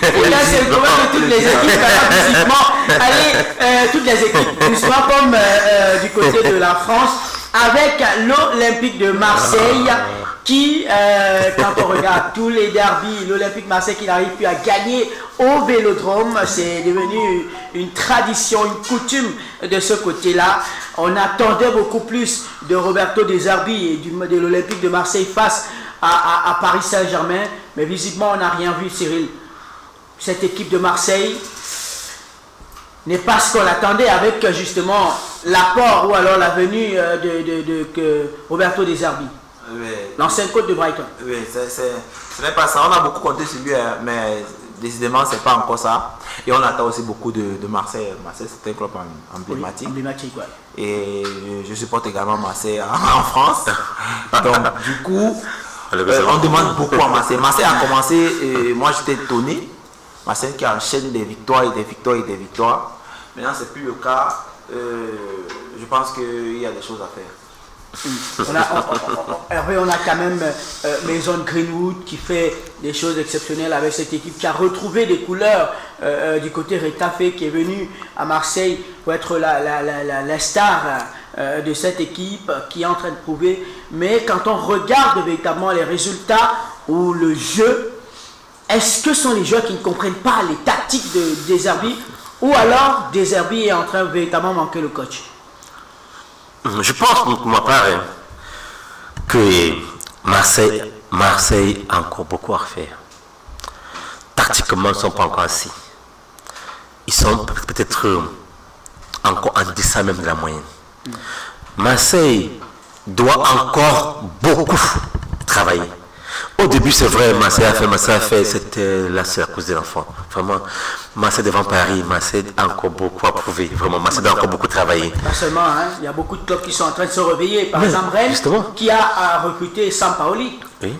[SPEAKER 1] Et là, c'est le commun de toutes les équipes, physiquement. Allez, toutes les équipes, justement comme du côté de la France, avec l'Olympique de Marseille, qui, quand on regarde tous les derbys, l'Olympique Marseille qui n'arrive plus à gagner au Vélodrome, c'est devenu une tradition, une coutume de ce côté-là. On attendait beaucoup plus de Roberto De Zerbi et de l'Olympique de Marseille face à Paris Saint-Germain, mais visiblement on n'a rien vu, Cyril. Cette équipe de Marseille, n'est pas ce qu'on attendait avec justement l'apport ou alors la venue de Roberto De Zerbi, l'ancien coach de Brighton.
[SPEAKER 2] Oui, ce n'est pas ça. On a beaucoup compté sur lui, mais décidément, ce n'est pas encore ça. Et on attend aussi beaucoup de Marseille. Marseille, c'est un club emblématique.
[SPEAKER 1] Oui, emblématique, ouais.
[SPEAKER 2] Et je supporte également Marseille en France. Donc, du coup, on demande beaucoup à Marseille. Marseille a commencé, moi j'étais étonné. Marseille qui enchaîne des victoires et des victoires et des victoires. Maintenant, ce n'est plus le cas. Je pense qu'il y a des choses à faire.
[SPEAKER 1] Hervé, on a quand même Mason Greenwood qui fait des choses exceptionnelles avec cette équipe, qui a retrouvé des couleurs du côté Retafe, qui est venu à Marseille pour être la star de cette équipe, qui est en train de prouver. Mais quand on regarde véritablement les résultats ou le jeu, est-ce que ce sont les joueurs qui ne comprennent pas les tactiques de De Zerbi, ou alors De Zerbi est en train de véritablement manquer le coach?
[SPEAKER 3] Je pense pour ma part que Marseille a encore beaucoup à refaire. Tactiquement, ils ne sont pas encore assis. Ils sont peut-être encore en deçà même de la moyenne. Marseille doit encore beaucoup travailler. Au début, c'est vrai, Marseille a fait, c'était la seule cause de l'enfant. Vraiment, Marseille devant Paris, Marseille a encore beaucoup à prouver. Vraiment, Marseille doit encore beaucoup travailler.
[SPEAKER 1] Pas seulement, hein, il y a beaucoup de clubs qui sont en train de se réveiller. Par exemple, Rennes, qui a recruté Sampaoli.
[SPEAKER 3] Oui,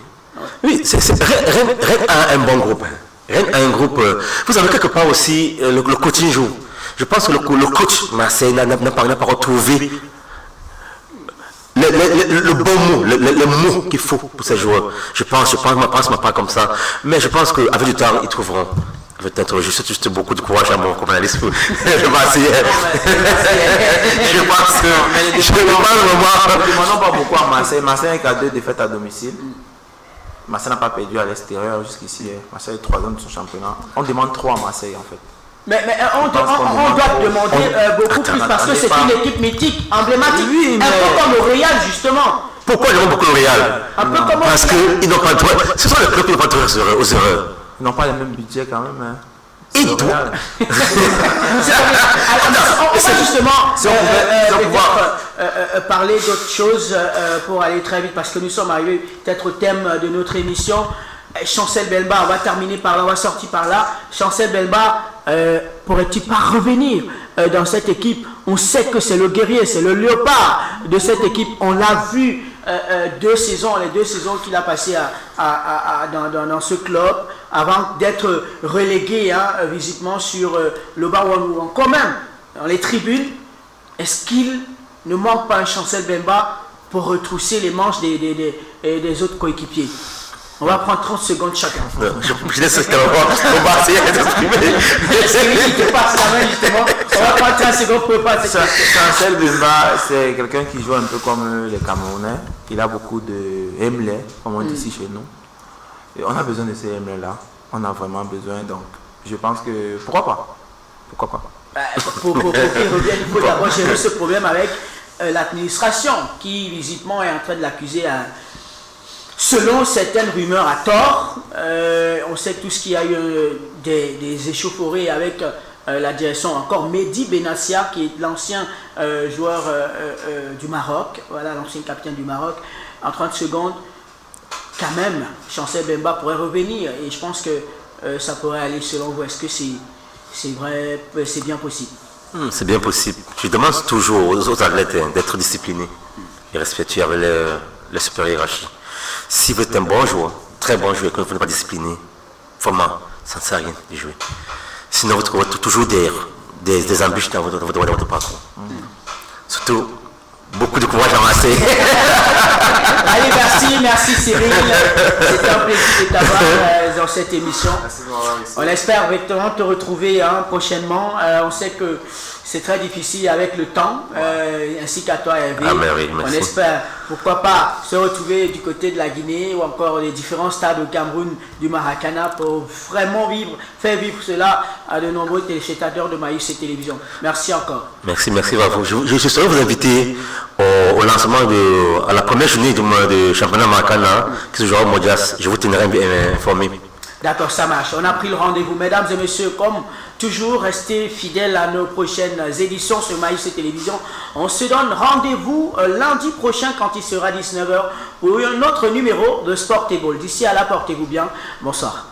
[SPEAKER 3] Rennes a un bon groupe. Rennes a un groupe. Vous savez, quelque part aussi, le coaching joue. Je pense que le coach Marseille n'a pas retrouvé le bon mot, le mot qu'il faut pour ces joueurs. Je pense pas comme ça. Mais je pense qu'avec du temps, ils trouveront. Peut-être, je souhaite juste beaucoup de courage à mon journaliste. Je pense que
[SPEAKER 2] ne demandons pas beaucoup à Marseille. Marseille a 2 défaites à domicile. Marseille n'a pas perdu à l'extérieur jusqu'ici. Marseille est 3e de son championnat. On demande 3 à Marseille en fait.
[SPEAKER 1] Mais on doit demander beaucoup plus parce que c'est une équipe mythique, emblématique. Oui, un peu comme le Real, justement.
[SPEAKER 3] Pourquoi ils aiment beaucoup le Real? Parce qu'ils n'ont pas le droit. Ce sont les clubs qui n'ont pas le droit aux erreurs.
[SPEAKER 2] Ils n'ont pas le même budget quand même. Hein.
[SPEAKER 3] Et tout.
[SPEAKER 1] Parler d'autre chose pour aller très vite parce que nous sommes arrivés peut-être au thème de notre émission. Chancel Belba, on va terminer par là, on va sortir par là. Chancel Belba, pourrait-il pas revenir dans cette équipe? On sait que c'est le guerrier, c'est le léopard de cette équipe. On l'a vu les 2 saisons qu'il a passées dans ce club avant d'être relégué visiblement sur le bas ou quand même dans les tribunes. Est-ce qu'il ne manque pas un Chancel Belba pour retrousser les manches des autres coéquipiers? On va prendre 30 secondes chacun.
[SPEAKER 3] Je laisse ce qu'on va essayer d'exprimer.
[SPEAKER 2] C'est qui passe la main justement. On va prendre 30 secondes pour passer. Chancel Belba, c'est quelqu'un qui joue un peu comme les Camerounais. Il a beaucoup de Emley, comme on dit ici chez nous. Et on a besoin de ces Emley-là. On a vraiment besoin. Donc, je pense que... Pourquoi pas?
[SPEAKER 1] Pour qu'il revienne, il faut d'abord gérer ce problème avec l'administration qui, visiblement, est en train de l'accuser selon certaines rumeurs à tort. On sait tous qu'il y a eu des échauffourées avec la direction, encore Mehdi Benassia, qui est l'ancien joueur du Maroc, voilà, l'ancien capitaine du Maroc. En 30 secondes, quand même, Chancel Belba pourrait revenir, et je pense que ça pourrait aller selon vous. Est-ce que c'est vrai, c'est bien possible?
[SPEAKER 3] C'est bien possible. Je demande toujours aux athlètes d'être disciplinés et respectueux avec les supérieurs hiérarchiques. Si vous êtes un bon joueur, très bon joueur, que vous n'êtes pas discipliné, vraiment, ça ne sert à rien de jouer. Sinon, vous trouvez toujours des embûches dans votre parcours. Surtout, beaucoup de courage à Marseille.
[SPEAKER 1] Allez, merci Cyril. C'était un plaisir de t'avoir dans cette émission. On espère vraiment te retrouver prochainement. On sait que c'est très difficile avec le temps, ainsi qu'à toi, Hervé.
[SPEAKER 3] Oui,
[SPEAKER 1] on espère, pourquoi pas, se retrouver du côté de la Guinée ou encore les différents stades au Cameroun, du Maracana, pour vraiment faire vivre cela à de nombreux téléspectateurs de Maïs et Télévision. Merci encore.
[SPEAKER 3] Merci à vous. Je souhaite vous inviter au lancement à la première journée du championnat Maracana qui se jouera au Modias. Je vous tiendrai informé.
[SPEAKER 1] D'accord, ça marche. On a pris le rendez-vous. Mesdames et messieurs, comme toujours, restez fidèles à nos prochaines éditions sur MAIUC Télévision. On se donne rendez-vous lundi prochain quand il sera 19h pour un autre numéro de Sport Table. D'ici à là, portez-vous bien. Bonsoir.